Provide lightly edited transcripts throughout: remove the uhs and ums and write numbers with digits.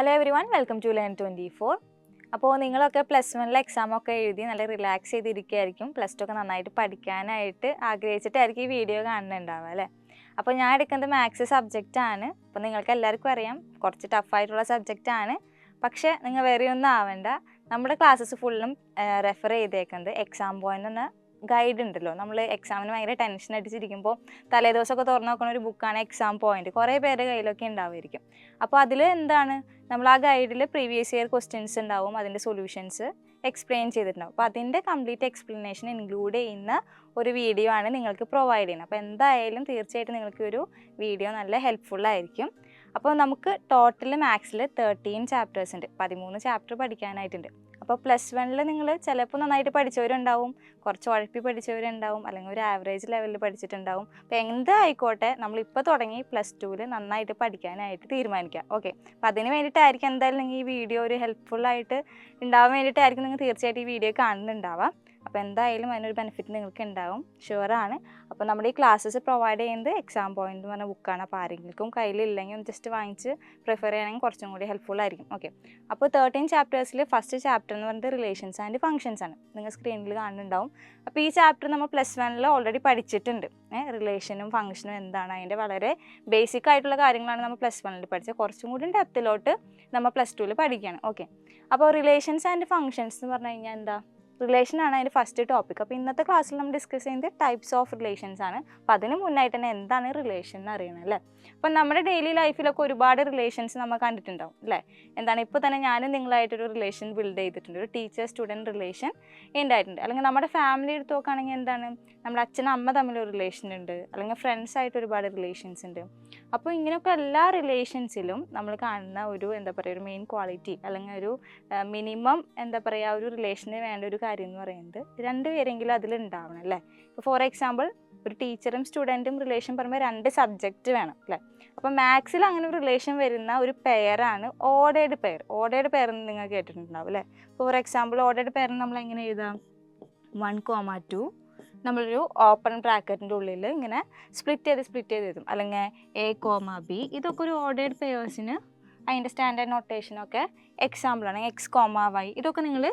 Hello everyone, welcome to Learn24. അപ്പോൾ നിങ്ങളൊക്കെ +1 എക്സാമൊക്കെ എഴുതി നല്ല റിലാക്സ് ചെയ്തിരിക്കുകയായിരിക്കും. +2 ഒക്കെ നന്നായിട്ട് പഠിക്കാനായിട്ട് ആഗ്രഹിച്ചിട്ടായിരിക്കും ഈ വീഡിയോ കാണുന്നുണ്ടാവുക അല്ലേ. അപ്പോൾ ഞാൻ എടുക്കുന്നത് മാത്സ് സബ്ജക്റ്റാണ്. അപ്പോൾ നിങ്ങൾക്ക് എല്ലാവർക്കും അറിയാം കുറച്ച് ടഫായിട്ടുള്ള സബ്ജക്റ്റാണ്. പക്ഷേ നിങ്ങൾ വേറെ ഒന്നും ആവേണ്ട, നമ്മുടെ ക്ലാസ്സസ് ഫുള്ളും റെഫർ ചെയ്തേക്കുന്നത് എക്സാം പോയിൻ്റ് എന്ന ഗൈഡ് ഉണ്ടല്ലോ. നമ്മൾ എക്സാമിന് ഭയങ്കര ടെൻഷൻ അടിച്ചിരിക്കുമ്പോൾ തലേദിവസമൊക്കെ തുറന്നു നോക്കുന്ന ഒരു ബുക്കാണ് എക്സാം പോയിൻ്റ്. കുറേ പേരുടെ കയ്യിലൊക്കെ ഉണ്ടാവുമായിരിക്കും. അപ്പോൾ അതിൽ എന്താണ്, നമ്മൾ ആ ഗൈഡിൽ പ്രീവിയസ് ഇയർ ക്വസ്റ്റ്യൻസ് ഉണ്ടാവും, അതിൻ്റെ സൊല്യൂഷൻസ് എക്സ്പ്ലെയിൻ ചെയ്തിട്ടുണ്ടാവും. അപ്പോൾ അതിൻ്റെ കംപ്ലീറ്റ് എക്സ്പ്ലനേഷൻ ഇൻക്ലൂഡ് ചെയ്യുന്ന ഒരു വീഡിയോ ആണ് നിങ്ങൾക്ക് പ്രൊവൈഡ് ചെയ്യുന്നത്. അപ്പോൾ എന്തായാലും തീർച്ചയായിട്ടും നിങ്ങൾക്ക് ഒരു വീഡിയോ നല്ല ഹെൽപ്ഫുള്ളായിരിക്കും. അപ്പോൾ നമുക്ക് ടോട്ടൽ മാത്സിൽ 13 ചാപ്റ്റേഴ്സ് ഉണ്ട്, 13 ചാപ്റ്റർ പഠിക്കാനായിട്ടുണ്ട്. അപ്പോൾ +1 നിങ്ങൾ ചിലപ്പോൾ നന്നായിട്ട് പഠിച്ചവരുണ്ടാവും, കുറച്ച് ഉഴപ്പി പഠിച്ചവരുണ്ടാവും, അല്ലെങ്കിൽ ഒരു ആവറേജ് ലെവലിൽ പഠിച്ചിട്ടുണ്ടാവും. അപ്പോൾ എന്തായിക്കോട്ടെ, നമ്മളിപ്പോൾ തുടങ്ങി +2ൽ നന്നായിട്ട് പഠിക്കാനായിട്ട് തീരുമാനിക്കാം. ഓക്കെ, അപ്പോൾ അതിന് വേണ്ടിയിട്ടായിരിക്കും എന്തായാലും നിങ്ങൾ ഈ വീഡിയോ ഒരു ഹെൽപ്ഫുള്ളായിട്ട് ഉണ്ടാവാൻ വേണ്ടിയിട്ടായിരിക്കും നിങ്ങൾ തീർച്ചയായിട്ടും ഈ വീഡിയോ കാണുന്നുണ്ടാവാം. അപ്പോൾ എന്തായാലും അതിനൊരു ബെനിഫിറ്റ് നിങ്ങൾക്ക് ഉണ്ടാവും, ഷുവറാണ്. അപ്പോൾ നമ്മുടെ ഈ ക്ലാസ്സസ് പ്രൊവൈഡ് ചെയ്യുന്നത് എക്സാം പോയിൻ്റ് എന്ന് പറഞ്ഞ ബുക്കാണ്. അപ്പോൾ ആരെങ്കിലും കയ്യിലില്ലെങ്കിൽ ഒന്ന് ജസ്റ്റ് വാങ്ങിച്ച് പ്രിഫർ ചെയ്യണമെങ്കിൽ കുറച്ചും കൂടി ഹെൽപ്ഫുൾ ആയിരിക്കും. ഓക്കെ, അപ്പോൾ 13 ചാപ്റ്റേഴ്സിൽ ഫസ്റ്റ് ചാപ്റ്റർ എന്ന് പറയുന്നത് റിലേഷൻസ് ആൻഡ് ഫംഗ്ഷൻസ് ആണ്. നിങ്ങൾ സ്ക്രീനിൽ കാണുന്നുണ്ടാവും. അപ്പോൾ ഈ ചാപ്റ്റർ നമ്മൾ +1 ഓൾറെഡി പഠിച്ചിട്ടുണ്ട്. റിലേഷനും ഫംഗ്ഷനും എന്താണ്, അതിൻ്റെ വളരെ ബേസിക് ആയിട്ടുള്ള കാര്യങ്ങളാണ് നമ്മൾ +1 പഠിച്ചത്. കുറച്ചും കൂടി ഡെപ്തിലോട്ട് നമ്മൾ +2 പഠിക്കുകയാണ്. ഓക്കെ, അപ്പോൾ റിലേഷൻസ് ആൻഡ് ഫംഗ്ഷൻസ് എന്ന് പറഞ്ഞു കഴിഞ്ഞാൽ എന്താ, റിലേഷനാണ് അതിൻ്റെ ഫസ്റ്റ് ടോപ്പിക്. അപ്പോൾ ഇന്നത്തെ ക്ലാസ്സിൽ നമ്മൾ ഡിസ്കസ് ചെയ്യുന്നത് ടൈപ്സ് ഓഫ് റിലേഷൻസ് ആണ്. അപ്പോൾ അതിന് മുന്നായിട്ട് തന്നെ എന്താണ് റിലേഷൻ എന്ന് അറിയണം അല്ലേ. അപ്പം നമ്മുടെ ഡെയിലി ലൈഫിലൊക്കെ ഒരുപാട് റിലേഷൻസ് നമ്മൾ കണ്ടിട്ടുണ്ടാവും അല്ലേ. എന്താണ്, ഇപ്പോൾ തന്നെ ഞാനും നിങ്ങളായിട്ടൊരു റിലേഷൻ ബിൽഡ് ചെയ്തിട്ടുണ്ട്, ഒരു ടീച്ചർ സ്റ്റുഡൻറ്റ് റിലേഷൻ ഉണ്ടായിട്ടുണ്ട്. അല്ലെങ്കിൽ നമ്മുടെ ഫാമിലി എടുത്ത് നോക്കുകയാണെങ്കിൽ എന്താണ്, നമ്മുടെ അച്ഛനും അമ്മ തമ്മിലൊരു റിലേഷൻ ഉണ്ട്, അല്ലെങ്കിൽ ഫ്രണ്ട്സായിട്ട് ഒരുപാട് റിലേഷൻസ് ഉണ്ട്. അപ്പോൾ ഇങ്ങനെയൊക്കെ എല്ലാ റിലേഷൻസിലും നമ്മൾ കാണുന്ന ഒരു എന്താ പറയുക, ഒരു മെയിൻ ക്വാളിറ്റി അല്ലെങ്കിൽ ഒരു മിനിമം എന്താ പറയുക, ഒരു റിലേഷന് വേണ്ട ഒരു കാര്യം എന്ന് പറയുന്നത് 2 പേരെങ്കിലും അതിലുണ്ടാവണം അല്ലേ. ഇപ്പോൾ ഫോർ എക്സാമ്പിൾ ഒരു ടീച്ചറും സ്റ്റുഡൻറ്റും റിലേഷൻ പറയുമ്പോൾ 2 സബ്ജക്റ്റ് വേണം അല്ലേ. അപ്പോൾ മാത്സിൽ അങ്ങനെ ഒരു റിലേഷൻ വരുന്ന ഒരു പെയറാണ് ഓർഡേർഡ് പെയർ. ഓർഡേർഡ് പെയർ എന്ന് നിങ്ങൾ കേട്ടിട്ടുണ്ടാവും അല്ലേ. ഫോർ എക്സാമ്പിൾ ഓർഡേർഡ് പെയറിന് നമ്മൾ എങ്ങനെ എഴുതാം, 1, 2 നമ്മളൊരു ഓപ്പൺ ബ്രാക്കറ്റിൻ്റെ ഉള്ളിൽ ഇങ്ങനെ സ്പ്ലിറ്റ് ചെയ്ത് എഴുതും. അല്ലെങ്കിൽ A, B ഇതൊക്കെ ഒരു ഓർഡേർഡ് പെയേഴ്സിന് അതിൻ്റെ സ്റ്റാൻഡേർഡ് നൊട്ടേഷനൊക്കെ എക്സാമ്പിളാണ്. X, Y ഇതൊക്കെ നിങ്ങൾ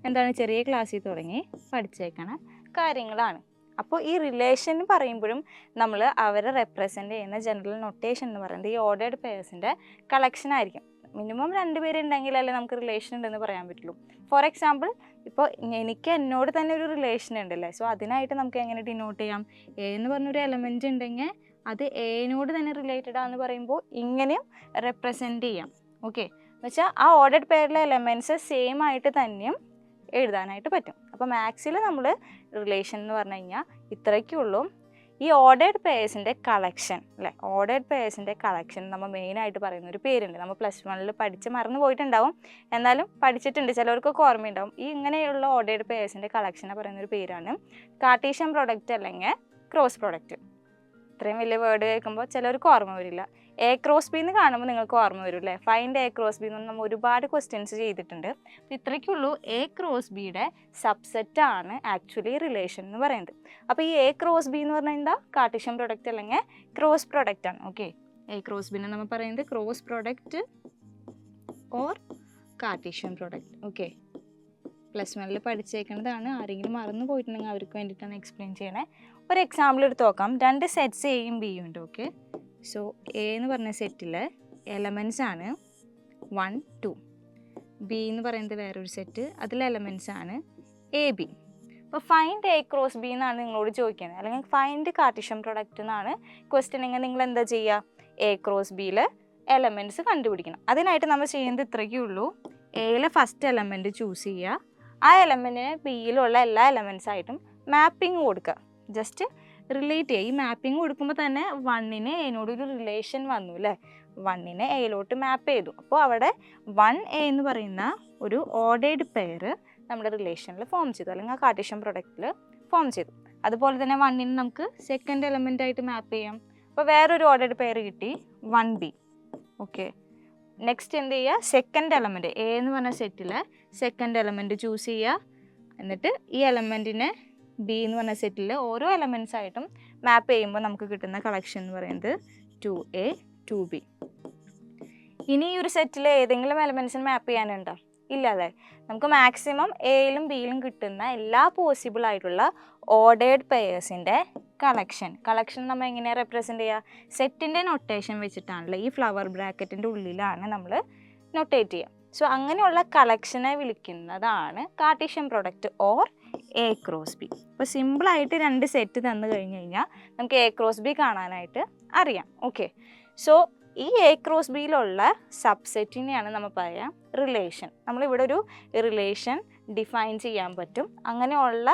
എന്താണ് ചെറിയ ക്ലാസ്സിൽ തുടങ്ങി പഠിച്ചേക്കണ കാര്യങ്ങളാണ്. അപ്പോൾ ഈ റിലേഷൻ പറയുമ്പോഴും നമ്മൾ അവരെ റെപ്രസെൻ്റ് ചെയ്യുന്ന ജനറൽ നൊട്ടേഷൻ എന്ന് പറയുന്നത് ഈ ഓർഡേർഡ് പെയേഴ്സിൻ്റെ കളക്ഷൻ ആയിരിക്കും. മിനിമം 2 പേരുണ്ടെങ്കിലല്ലേ നമുക്ക് റിലേഷൻ ഉണ്ടെന്ന് പറയാൻ പറ്റുള്ളൂ. ഫോർ എക്സാമ്പിൾ ഇപ്പോൾ എനിക്ക് എന്നോട് തന്നെ ഒരു റിലേഷൻ ഉണ്ടല്ലേ, സോ അതിനായിട്ട് നമുക്ക് എങ്ങനെ ഡിനോട്ട് ചെയ്യാം, എ എന്ന് പറഞ്ഞൊരു എലമെൻറ്റ് ഉണ്ടെങ്കിൽ അത് എനോട് തന്നെ റിലേറ്റഡ് ആണെന്ന് പറയുമ്പോൾ ഇങ്ങനെയും റെപ്രസെൻ്റ് ചെയ്യാം. ഓക്കെ, എന്ന് വെച്ചാൽ ആ ഓർഡേർഡ് പെയറിലെ എലമെൻറ്റ്സ് സെയിം ആയിട്ട് തന്നെയും എഴുതാനായിട്ട് പറ്റും. അപ്പോൾ മാത്സിൽ നമ്മൾ റിലേഷൻ എന്ന് പറഞ്ഞു കഴിഞ്ഞാൽ ഇത്രയ്ക്കുള്ളൂ. ഈ ഓർഡേർഡ് പെയേഴ്സിൻ്റെ കളക്ഷൻ അല്ലേ, ഓർഡേർഡ് പെയേഴ്സിൻ്റെ കളക്ഷൻ നമ്മൾ മെയിനായിട്ട് പറയുന്ന ഒരു പേരുണ്ട്. നമ്മൾ +1 പഠിച്ച് മറന്നു പോയിട്ടുണ്ടാവും, എന്നാലും പഠിച്ചിട്ടുണ്ട്, ചിലവർക്കൊക്കെ ഓർമ്മയുണ്ടാവും. ഈ ഇങ്ങനെയുള്ള ഓർഡേർഡ് പെയേഴ്സിൻ്റെ കളക്ഷനെ പറയുന്ന ഒരു പേരാണ് കാർട്ടീഷ്യൻ പ്രോഡക്റ്റ് അല്ലെങ്കിൽ ക്രോസ് പ്രോഡക്റ്റ്. ഇത്രയും വലിയ വേർഡ് കേൾക്കുമ്പോൾ ചിലവർക്ക് ഓർമ്മ വരില്ല. A×B എന്ന് കാണുമ്പോൾ നിങ്ങൾക്ക് ഓർമ്മ വരും അല്ലേ. ഫൈൻഡ് A×B എന്ന് നമ്മൾ ഒരുപാട് ക്വസ്റ്റ്യൻസ് ചെയ്തിട്ടുണ്ട്. ഇത്രയ്ക്കുള്ളൂ. A×Bയുടെ സബ്സെറ്റാണ് ആക്ച്വലി റിലേഷൻ എന്ന് പറയുന്നത്. അപ്പോൾ ഈ A×B എന്ന് പറഞ്ഞാൽ എന്താ, കാർട്ടീഷ്യൻ പ്രൊഡക്റ്റ് അല്ലെങ്കിൽ ക്രോസ് പ്രൊഡക്റ്റ് ആണ്. ഓക്കെ, A×Bനെ നമ്മൾ പറയുന്നത് cross product or Cartesian product. Okay, +1 പഠിച്ചേക്കുന്നതാണ്. ആരെങ്കിലും മറന്നു പോയിട്ടുണ്ടെങ്കിൽ അവർക്ക് വേണ്ടിയിട്ടാണ് എക്സ്പ്ലെയിൻ ചെയ്യണേ. ഒരു എക്സാമ്പിൾ എടുത്ത് നോക്കാം. 2 സെറ്റ്സ് എയും ബിയും ഉണ്ട്. ഓക്കെ, സോ എ എന്ന് പറഞ്ഞ സെറ്റിൽ എലമെൻറ്റ്സ് ആണ് 1, 2. ബി എന്ന് പറയുന്നത് വേറൊരു സെറ്റ്, അതിൽ എലമെൻറ്റ്സ് ആണ് AB. അപ്പോൾ ഫൈൻഡ് A×B എന്നാണ് നിങ്ങളോട് ചോദിക്കുന്നത്, അല്ലെങ്കിൽ ഫൈൻഡ് കാർട്ടീഷ്യൻ പ്രൊഡക്റ്റ് എന്നാണ് ക്വസ്റ്റ്യൻ. എങ്കിൽ നിങ്ങൾ എന്താ ചെയ്യുക, A×Bയിൽ എലമെൻറ്റ്സ് കണ്ടുപിടിക്കണം. അതിനായിട്ട് നമ്മൾ ചെയ്യുന്നത് ഇത്രയ്ക്കേ ഉള്ളൂ. എയിലെ ഫസ്റ്റ് എലമെൻറ്റ് ചൂസ് ചെയ്യുക, ആ എലമെൻറ്റിനെ ബിയിലുള്ള എല്ലാ എലമെൻറ്റ്സ് ആയിട്ടും മാപ്പിംഗ് കൊടുക്കുക. ജസ്റ്റ് റിലേറ്റ് ചെയ്യുക. ഈ മാപ്പിംഗ് കൊടുക്കുമ്പോൾ തന്നെ 1ന് എനോടൊരു റിലേഷൻ വന്നു അല്ലേ. 1നെ എയിലോട്ട് മാപ്പ് ചെയ്തു. അപ്പോൾ അവിടെ 1A എന്ന് പറയുന്ന ഒരു ഓർഡേർഡ് പെയർ നമ്മുടെ റിലേഷനിൽ ഫോം ചെയ്തു, അല്ലെങ്കിൽ ആ കാർട്ടീഷ്യൻ പ്രൊഡക്റ്റിൽ ഫോം ചെയ്തു. അതുപോലെ തന്നെ 1നെ നമുക്ക് സെക്കൻഡ് എലമെൻ്റ് ആയിട്ട് മാപ്പ് ചെയ്യാം. അപ്പോൾ വേറൊരു ഓർഡേർഡ് പെയർ കിട്ടി, 1B. ഓക്കെ, നെക്സ്റ്റ് എന്ത് ചെയ്യുക, സെക്കൻഡ് എലമെൻറ്റ് എ എന്ന് പറഞ്ഞ സെറ്റിൽ സെക്കൻഡ് എലമെൻറ്റ് ചൂസ് ചെയ്യുക. എന്നിട്ട് ഈ എലമെൻറ്റിനെ ബി എന്ന് പറഞ്ഞ സെറ്റിൽ ഓരോ എലമെൻറ്റ്സ് ആയിട്ടും മാപ്പ് ചെയ്യുമ്പോൾ നമുക്ക് കിട്ടുന്ന കളക്ഷൻ എന്ന് പറയുന്നത് 2A, 2B. ഇനി ഈ ഒരു സെറ്റിൽ ഏതെങ്കിലും എലമെൻസിന് മാപ്പ് ചെയ്യാനുണ്ടോ? ഇല്ല അല്ലേ. നമുക്ക് മാക്സിമം എയിലും ബിയിലും കിട്ടുന്ന എല്ലാ പോസിബിൾ ആയിട്ടുള്ള ഓർഡേർഡ് പെയേഴ്സിൻ്റെ കളക്ഷൻ നമ്മൾ എങ്ങനെയാണ് റെപ്രസെൻ്റ് ചെയ്യുക? സെറ്റിൻ്റെ നൊട്ടേഷൻ വെച്ചിട്ടാണല്ലോ. ഈ ഫ്ലവർ ബ്രാക്കറ്റിൻ്റെ ഉള്ളിലാണ് നമ്മൾ നൊട്ടേറ്റ് ചെയ്യുക. സോ അങ്ങനെയുള്ള കളക്ഷനെ വിളിക്കുന്നതാണ് Cartesian product or A cross B. അപ്പോൾ സിമ്പിളായിട്ട് 2 സെറ്റ് തന്നു കഴിഞ്ഞ് കഴിഞ്ഞാൽ നമുക്ക് എ ക്രോസ് ബി കാണാനായിട്ട് അറിയാം. ഓക്കെ, സോ ഈ എ ക്രോസ് ബിയിലുള്ള സബ്സെറ്റിനെയാണ് നമ്മൾ പറയാം റിലേഷൻ. നമ്മളിവിടെ ഒരു റിലേഷൻ ഡിഫൈൻ ചെയ്യാൻ പറ്റും. അങ്ങനെയുള്ള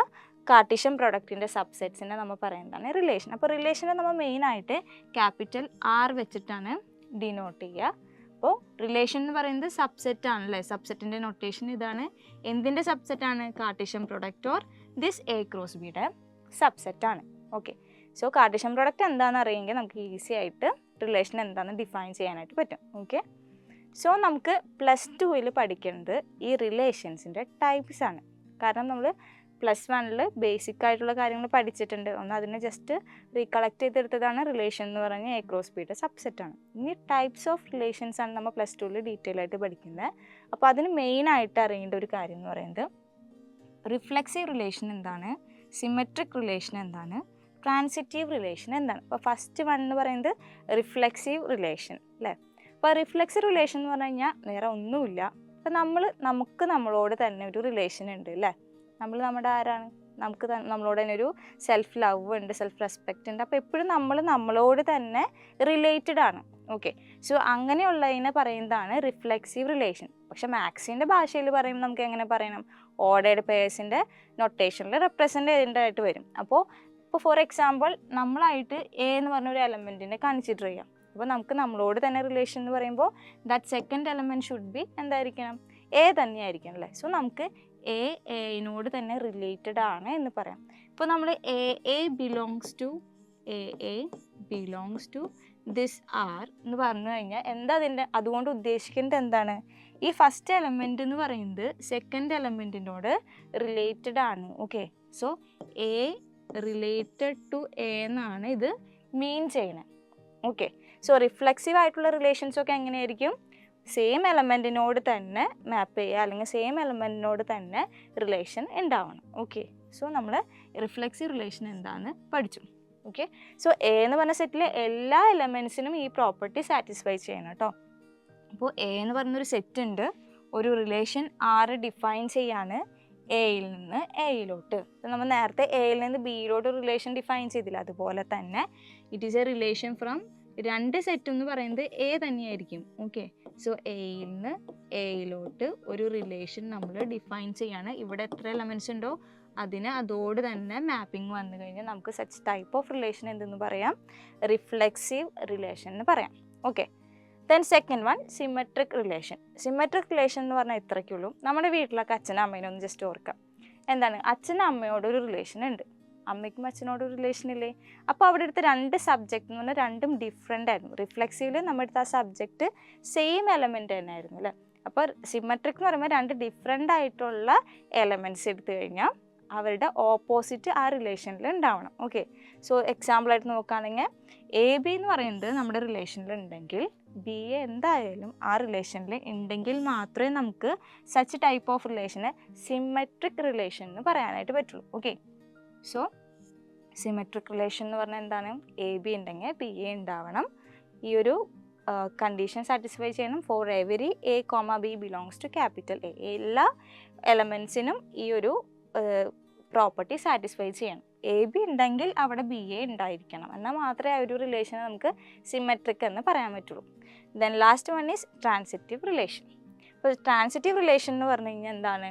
കാർട്ടീഷ്യൻ പ്രൊഡക്റ്റിൻ്റെ സബ്സെറ്റ്സിനെ നമ്മൾ പറയുന്നതാണ് റിലേഷൻ. അപ്പോൾ റിലേഷനെ നമ്മൾ മെയിനായിട്ട് ക്യാപിറ്റൽ R വെച്ചിട്ടാണ് ഡിനോട്ട് ചെയ്യുക. അപ്പോൾ റിലേഷൻ എന്ന് പറയുന്നത് സബ്സെറ്റ് ആണല്ലേ. സബ്സെറ്റിൻ്റെ നൊട്ടേഷൻ ഇതാണ്. എന്തിൻ്റെ സബ്സെറ്റാണ്? Cartesian product or this A cross ബിയുടെ സബ്സെറ്റാണ്. ഓക്കെ, സോ കാർട്ടീഷ്യൻ പ്രൊഡക്റ്റ് എന്താണെന്ന് അറിയെങ്കിൽ നമുക്ക് ഈസി ആയിട്ട് റിലേഷൻ എന്താണെന്ന് ഡിഫൈൻ ചെയ്യാനായിട്ട് പറ്റും. ഓക്കെ, സോ നമുക്ക് +2 പഠിക്കേണ്ടത് ഈ റിലേഷൻസിൻ്റെ ടൈപ്സ് ആണ്. കാരണം നമ്മൾ +1 ബേസിക് ആയിട്ടുള്ള കാര്യങ്ങൾ പഠിച്ചിട്ടുണ്ട്. ഒന്ന് അതിനെ ജസ്റ്റ് റീകളക്ട് ചെയ്തെടുത്തതാണ് റിലേഷൻ എന്ന് പറഞ്ഞ എ ക്രോസ് ബിയുടെ സബ്സെറ്റാണ്. ഇനി ടൈപ്സ് ഓഫ് റിലേഷൻസ് ആണ് നമ്മൾ +2 ഡീറ്റെയിൽ ആയിട്ട് പഠിക്കുന്നത്. അപ്പോൾ അതിന് മെയിനായിട്ട് അറിയേണ്ട ഒരു കാര്യം എന്ന് പറയുന്നത് റിഫ്ലെക്സീവ് റിലേഷൻ എന്താണ്, സിമെട്രിക് റിലേഷൻ എന്താണ്, ട്രാൻസിറ്റീവ് റിലേഷൻ എന്താണ്. അപ്പോൾ ഫസ്റ്റ് വൺ എന്ന് പറയുന്നത് റിഫ്ലെക്സീവ് റിലേഷൻ അല്ലേ. അപ്പോൾ റിഫ്ലെക്സീവ് റിലേഷൻ എന്ന് പറഞ്ഞു കഴിഞ്ഞാൽ വേറെ ഒന്നുമില്ല. അപ്പോൾ നമുക്ക് നമ്മളോട് തന്നെ ഒരു റിലേഷൻ ഉണ്ട് അല്ലേ. നമ്മൾ നമ്മുടെ ആരാണ്? നമുക്ക് നമ്മളോട് തന്നെ ഒരു സെൽഫ് ലവ് ഉണ്ട്, സെൽഫ് റെസ്പെക്റ്റ് ഉണ്ട്. അപ്പോൾ എപ്പോഴും നമ്മളോട് തന്നെ റിലേറ്റഡ് ആണ്. ഓക്കെ, സോ അങ്ങനെയുള്ളതിനെ പറയുന്നതാണ് റിഫ്ലെക്സീവ് റിലേഷൻ. പക്ഷെ മാത്സിൻ്റെ ഭാഷയിൽ പറയുമ്പോൾ നമുക്ക് എങ്ങനെ പറയണം? ഓർഡേർഡ് പെയേഴ്സിൻ്റെ നൊട്ടേഷനിൽ റെപ്രസെൻ്റ് ചെയ്യേണ്ടതായിട്ട് വരും. അപ്പോൾ ഫോർ എക്സാമ്പിൾ നമ്മളായിട്ട് എ എന്ന് പറഞ്ഞൊരു എലമെൻറ്റിനെ കൺസിഡർ ചെയ്യാം. അപ്പോൾ നമുക്ക് നമ്മളോട് തന്നെ റിലേഷൻ എന്ന് പറയുമ്പോൾ that second element should be എന്തായിരിക്കണം? എ തന്നെയായിരിക്കണം അല്ലേ. സോ നമുക്ക് എയിനോട് തന്നെ റിലേറ്റഡ് ആണ് എന്ന് പറയാം. ഇപ്പോൾ നമ്മൾ a belongs to this R എന്ന് പറഞ്ഞു കഴിഞ്ഞാൽ എന്താ അതുകൊണ്ട് ഉദ്ദേശിക്കുന്നത് എന്താണ്? ഈ ഫസ്റ്റ് എലമെൻ്റ് എന്ന് പറയുന്നത് സെക്കൻഡ് എലമെൻറ്റിനോട് റിലേറ്റഡ് ആണ്. Okay, so a related to a എന്നാണ് ഇത് മീൻ ചെയ്യണത്. ഓക്കെ, സോ റിഫ്ലെക്സീവ് ആയിട്ടുള്ള റിലേഷൻസൊക്കെ എങ്ങനെയായിരിക്കും? സെയിം എലമെൻറ്റിനോട് തന്നെ മാപ്പ് ചെയ്യുക, അല്ലെങ്കിൽ സെയിം എലമെൻറ്റിനോട് തന്നെ റിലേഷൻ ഉണ്ടാവണം. ഓക്കെ, സോ നമ്മൾ റിഫ്ലെക്സീവ് റിലേഷൻ എന്താണെന്ന് പഠിച്ചു. ഓക്കെ, സോ എ എന്ന് പറഞ്ഞ സെറ്റിലെ എല്ലാ എലമെൻസിനും ഈ പ്രോപ്പർട്ടി സാറ്റിസ്ഫൈ ചെയ്യണം കേട്ടോ. അപ്പോൾ എ എന്ന് പറഞ്ഞൊരു സെറ്റ് ഉണ്ട്, ഒരു റിലേഷൻ R ഡിഫൈൻ ചെയ്യാണ് എയിൽ നിന്ന് എയിലോട്ട്. നമ്മൾ നേരത്തെ എയിൽ നിന്ന് ബിയിലോട്ട് റിലേഷൻ ഡിഫൈൻ ചെയ്തില്ല, അതുപോലെ തന്നെ it is a relation from 2 set എന്ന് പറയുന്നത് എ തന്നെയായിരിക്കും. ഓക്കെ, സോ എയിൽ നിന്ന് എയിലോട്ട് ഒരു റിലേഷൻ നമ്മൾ ഡിഫൈൻ ചെയ്യാണ്. ഇവിടെ എത്ര എലമെൻറ്റ്സ് ഉണ്ടോ അതോട് തന്നെ മാപ്പിംഗ് വന്നു കഴിഞ്ഞാൽ നമുക്ക് സച്ച് ടൈപ്പ് ഓഫ് റിലേഷൻ എന്തെന്ന് പറയാം? റിഫ്ലെക്സീവ് റിലേഷൻ എന്ന് പറയാം. Okay, then second one symmetric relation. Symmetric relation എന്ന് പറഞ്ഞാൽ ഇത്രയ്ക്കുള്ളൂ. നമ്മുടെ വീട്ടിലൊക്കെ അച്ഛനും അമ്മേനും ഒന്ന് ജസ്റ്റ് ഓർക്കാം. എന്താണ്? അച്ഛനും അമ്മയോടൊരു റിലേഷൻ ഉണ്ട്, അമ്മയ്ക്കും അച്ഛനോടൊരു റിലേഷൻ ഇല്ലേ? അപ്പോൾ അവിടെ എടുത്ത 2 സബ്ജക്റ്റ് എന്ന് പറഞ്ഞാൽ രണ്ടും ഡിഫറെൻ്റ് ആയിരുന്നു. റിഫ്ലെക്സീവിൽ നമ്മുടെ അടുത്ത ആ സബ്ജക്റ്റ് സെയിം എലമെൻറ്റ് തന്നെ ആയിരുന്നു അല്ലേ. അപ്പോൾ സിമെട്രിക് എന്ന് പറയുമ്പോൾ 2 ഡിഫറെൻ്റ് ആയിട്ടുള്ള എലമെൻറ്റ്സ് എടുത്തു കഴിഞ്ഞാൽ അവരുടെ ഓപ്പോസിറ്റ് ആ റിലേഷനിൽ ഉണ്ടാവണം. ഓക്കെ, സോ എക്സാമ്പിളായിട്ട് നോക്കുകയാണെങ്കിൽ AB എന്ന് പറയുന്നത് നമ്മുടെ റിലേഷനിൽ ഉണ്ടെങ്കിൽ BA എന്തായാലും ആ റിലേഷനിൽ ഉണ്ടെങ്കിൽ മാത്രമേ നമുക്ക് സച്ച് ടൈപ്പ് ഓഫ് റിലേഷനെ സിമെട്രിക് റിലേഷൻ എന്ന് പറയാനായിട്ട് പറ്റുള്ളൂ. ഓക്കെ, സോ സിമെട്രിക് റിലേഷൻ എന്ന് പറഞ്ഞാൽ എന്താണ്? AB ഉണ്ടെങ്കിൽ BA ഉണ്ടാവണം. ഈ ഒരു കണ്ടീഷൻ സാറ്റിസ്ഫൈ ചെയ്യണം. For every A, B belongs to capital A. എല്ലാ എലമെൻസിനും ഈ ഒരു പ്രോപ്പർട്ടി സാറ്റിസ്ഫൈ ചെയ്യണം. AB ഉണ്ടെങ്കിൽ അവിടെ BA ഉണ്ടായിരിക്കണം, എന്നാൽ മാത്രമേ ആ ഒരു റിലേഷനെ നമുക്ക് സിമെട്രിക് എന്ന് പറയാൻ പറ്റുള്ളൂ. Then last one is transitive relation. ഇപ്പോൾ ട്രാൻസിറ്റീവ് റിലേഷൻ എന്ന് പറഞ്ഞു കഴിഞ്ഞാൽ എന്താണ്?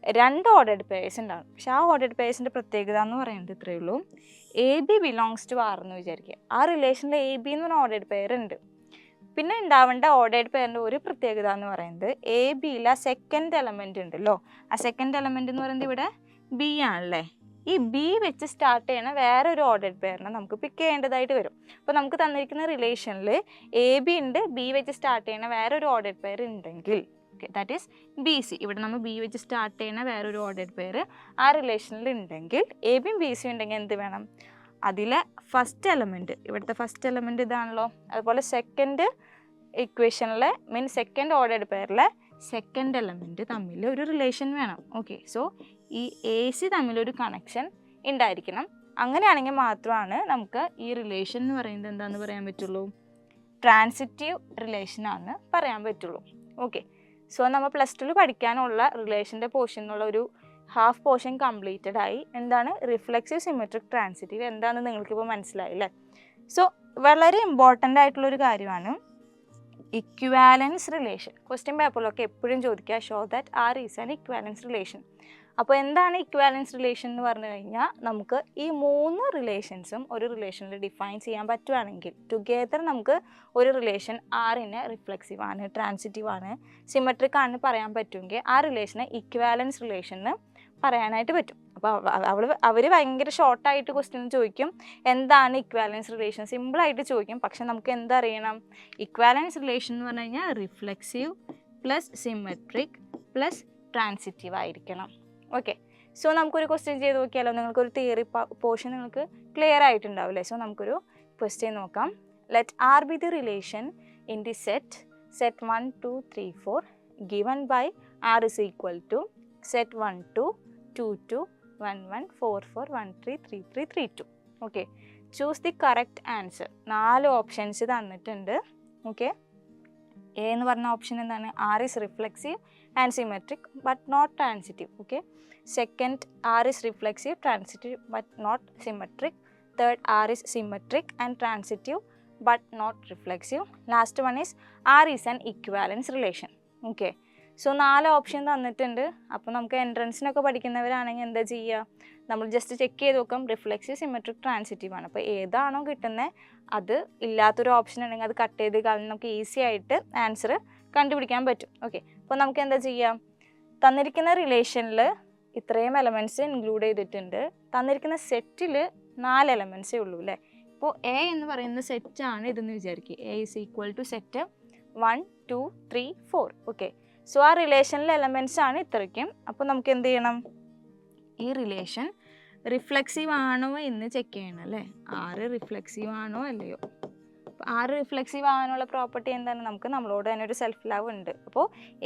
2 ഓർഡേർഡ് പെയേഴ്സ് ഉണ്ടാവും. പക്ഷെ ആ ഓർഡേർഡ് പെയേഴ്സിൻ്റെ പ്രത്യേകത എന്ന് പറയുന്നത് ഇത്രയേ ഉള്ളൂ. AB ബിലോങ്സ് ടു R എന്ന് വിചാരിക്കുക. ആ റിലേഷനിൽ AB എന്ന് പറഞ്ഞ ഓർഡേർഡ് പെയർ ഉണ്ട്. പിന്നെ ഉണ്ടാവേണ്ട ഓർഡേർഡ് പെയറിൻ്റെ ഒരു പ്രത്യേകത എന്ന് പറയുന്നത് ABയിൽ ആ സെക്കൻഡ് എലമെൻറ്റ് ഉണ്ടല്ലോ, ആ സെക്കൻഡ് എലമെൻറ്റ് എന്ന് പറയുന്നത് ഇവിടെ B ആണല്ലേ. ഈ B വെച്ച് സ്റ്റാർട്ട് ചെയ്യണ വേറെ ഒരു ഓർഡേർഡ് പെയറിനെ നമുക്ക് പിക്ക് ചെയ്യേണ്ടതായിട്ട് വരും. അപ്പോൾ നമുക്ക് തന്നിരിക്കുന്ന റിലേഷനിൽ AB ഉണ്ട്, B വെച്ച് സ്റ്റാർട്ട് ചെയ്യണ വേറെ ഒരു ഓർഡേർഡ് പെയർ ഉണ്ടെങ്കിൽ ദാറ്റ് ഈസ് BC. ഇവിടെ നമ്മൾ B വെച്ച് സ്റ്റാർട്ട് ചെയ്യുന്ന വേറൊരു ഓർഡേർഡ് പെയർ ആ റിലേഷനിൽ ഉണ്ടെങ്കിൽ ABയും BCയും ഉണ്ടെങ്കിൽ എന്ത് വേണം? അതിലെ ഫസ്റ്റ് എലമെൻറ്റ്, ഇവിടുത്തെ ഫസ്റ്റ് എലമെൻറ്റ് ഇതാണല്ലോ, അതുപോലെ സെക്കൻഡ് ഇക്വേഷനിലെ സെക്കൻഡ് ഓർഡേഡ് പെയറിലെ സെക്കൻഡ് എലമെൻറ്റ് തമ്മിൽ ഒരു റിലേഷൻ വേണം. ഓക്കെ, സോ ഈ AC തമ്മിലൊരു കണക്ഷൻ ഉണ്ടായിരിക്കണം. അങ്ങനെയാണെങ്കിൽ മാത്രമാണ് നമുക്ക് ഈ റിലേഷൻ എന്ന് പറയുന്നത് എന്താണെന്ന് പറയാൻ പറ്റുള്ളൂ, ട്രാൻസിറ്റീവ് റിലേഷനാണെന്ന് പറയാൻ പറ്റുള്ളൂ. ഓക്കെ, സോ നമ്മൾ +2 പഠിക്കാനുള്ള റിലേഷൻ്റെ പോർഷൻ എന്നുള്ള ഒരു ഹാഫ് പോർഷൻ കംപ്ലീറ്റഡ് ആയി. എന്താണ് റിഫ്ലെക്സീവ്, സിമെട്രിക്, ട്രാൻസിറ്റീവ് എന്താണെന്ന് നിങ്ങൾക്കിപ്പോൾ മനസ്സിലായില്ലേ? സോ വളരെ ഇമ്പോർട്ടൻ്റ് ആയിട്ടുള്ളൊരു കാര്യമാണ് ഇക്വാലൻസ് റിലേഷൻ. ക്വസ്റ്റ്യൻ പേപ്പറിലൊക്കെ എപ്പോഴും ചോദിക്കുക, show that are is an equivalence relation. അപ്പോൾ എന്താണ് ഇക്വാലൻസ് റിലേഷൻ എന്ന് പറഞ്ഞു കഴിഞ്ഞാൽ, നമുക്ക് ഈ 3 റിലേഷൻസും ഒരു റിലേഷനിൽ ഡിഫൈൻ ചെയ്യാൻ പറ്റുവാണെങ്കിൽ ടുഗെദർ നമുക്ക് ഒരു റിലേഷൻ ആറിന് റിഫ്ലെക്സീവ് ആണ്, ട്രാൻസിറ്റീവ് ആണ്, സിമെട്രിക് ആണെന്ന് പറയാൻ പറ്റുമെങ്കിൽ ആ റിലേഷനെ ഇക്വാലൻസ് റിലേഷൻ എന്ന് പറയാനായിട്ട് പറ്റും. അപ്പോൾ അവർ ഭയങ്കര ഷോർട്ടായിട്ട് ക്വസ്റ്റ്യൻ ചോദിക്കും, എന്താണ് ഇക്വാലൻസ് റിലേഷൻ, സിമ്പിളായിട്ട് ചോദിക്കും. പക്ഷെ നമുക്ക് എന്തറിയണം, ഇക്വാലൻസ് റിലേഷൻ എന്ന് പറഞ്ഞു കഴിഞ്ഞാൽ reflexive plus symmetric plus transitive ആയിരിക്കണം. ഓക്കെ, സോ നമുക്കൊരു ക്വസ്റ്റ്യൻ ചെയ്ത് നോക്കിയാലോ? നിങ്ങൾക്കൊരു തിയറി പോർഷൻ നിങ്ങൾക്ക് ക്ലിയർ ആയിട്ടുണ്ടാവില്ലേ? സോ നമുക്കൊരു ക്വസ്റ്റ്യൻ നോക്കാം. Let R be the relation in the set 1 2 3 4 given by r is equal to set 1 2 2 2 1 1 4 4 1 3 3 3 3 2. Okay, choose the correct answer. 4 options തന്നിട്ടുണ്ട്. ഓക്കെ, എ എന്ന് പറഞ്ഞ ഓപ്ഷൻ എന്താണ്, R is reflexive and symmetric but not transitive. Okay, second R is reflexive, transitive but not symmetric. Third R is symmetric and transitive but not reflexive. Last one is R is an equivalence relation. Okay, so 4 option തന്നിട്ടുണ്ട്. അപ്പോൾ നമുക്ക് എൻട്രൻസിനൊക്കെ പഠിക്കുന്നവരാണെങ്കിൽ എന്താ ചെയ്യുക, നമ്മൾ just check ചെയ്ത് നോക്കാം reflexive, symmetric, transitive ആണ്. അപ്പോൾ ഏതാണോ കിട്ടുന്നത് അത് ഇല്ലാത്തൊരു ഓപ്ഷൻ ഉണ്ടെങ്കിൽ അത് കട്ട് ചെയ്ത് കളഞ്ഞ് നമുക്ക് ഈസി ആയിട്ട് ആൻസർ കണ്ടുപിടിക്കാൻ പറ്റും. ഓക്കെ, അപ്പോൾ നമുക്ക് എന്താ ചെയ്യാം, തന്നിരിക്കുന്ന റിലേഷനിൽ ഇത്രയും എലമെൻറ്റ്സ് ഇൻക്ലൂഡ് ചെയ്തിട്ടുണ്ട്. തന്നിരിക്കുന്ന സെറ്റിൽ 4 എലമെൻറ്റ്സേ ഉള്ളൂ അല്ലേ? ഇപ്പോൾ എ എന്ന് പറയുന്ന സെറ്റാണ് ഇതെന്ന് വിചാരിക്കുക. A is equal to set 1 2 3 4. Okay, so ആ റിലേഷനിലെ എലമെൻറ്റ്സ് ആണ് ഇത്രയ്ക്കും. അപ്പോൾ നമുക്ക് എന്ത് ചെയ്യണം, ഈ റിലേഷൻ റിഫ്ലെക്സീവ് ആണോ എന്ന് ചെക്ക് ചെയ്യണം അല്ലേ? ആറ് റിഫ്ലെക്സീവ് ആണോ അല്ലയോ? ആറ് റിഫ്ലെക്സീവ് ആകാനുള്ള പ്രോപ്പർട്ടി എന്താണ്, നമുക്ക് നമ്മളോട് തന്നെ ഒരു സെൽഫ് ലവ് ഉണ്ട്. അപ്പോൾ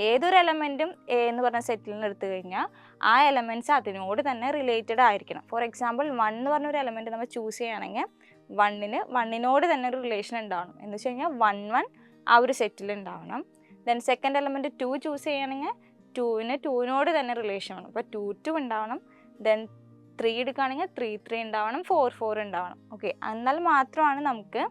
ഏതൊരു എലമെൻറ്റും എ എന്ന് പറഞ്ഞ സെറ്റിൽ നിന്ന് എടുത്തു കഴിഞ്ഞാൽ ആ എലമെൻറ്റ്സ് അതിനോട് തന്നെ റിലേറ്റഡ് ആയിരിക്കണം. ഫോർ എക്സാമ്പിൾ 1 എന്ന് പറഞ്ഞൊരു എലമെൻറ്റ് നമ്മൾ ചൂസ് ചെയ്യുകയാണെങ്കിൽ 1നോട് തന്നെ ഒരു റിലേഷൻ ഉണ്ടാവണം. എന്ന് വെച്ച് കഴിഞ്ഞാൽ 1 1 ആ ഒരു സെറ്റിൽ ഉണ്ടാവണം. ദെൻ സെക്കൻഡ് എലമെൻറ്റ് 2 ചൂസ് ചെയ്യുകയാണെങ്കിൽ 2നോട് തന്നെ റിലേഷൻ വേണം. അപ്പോൾ 2 2 ഉണ്ടാവണം. ദെൻ 3 എടുക്കുകയാണെങ്കിൽ 3 3 ഉണ്ടാവണം, 4 4 ഉണ്ടാവണം. ഓക്കെ, എന്നാൽ മാത്രമാണ് നമുക്ക്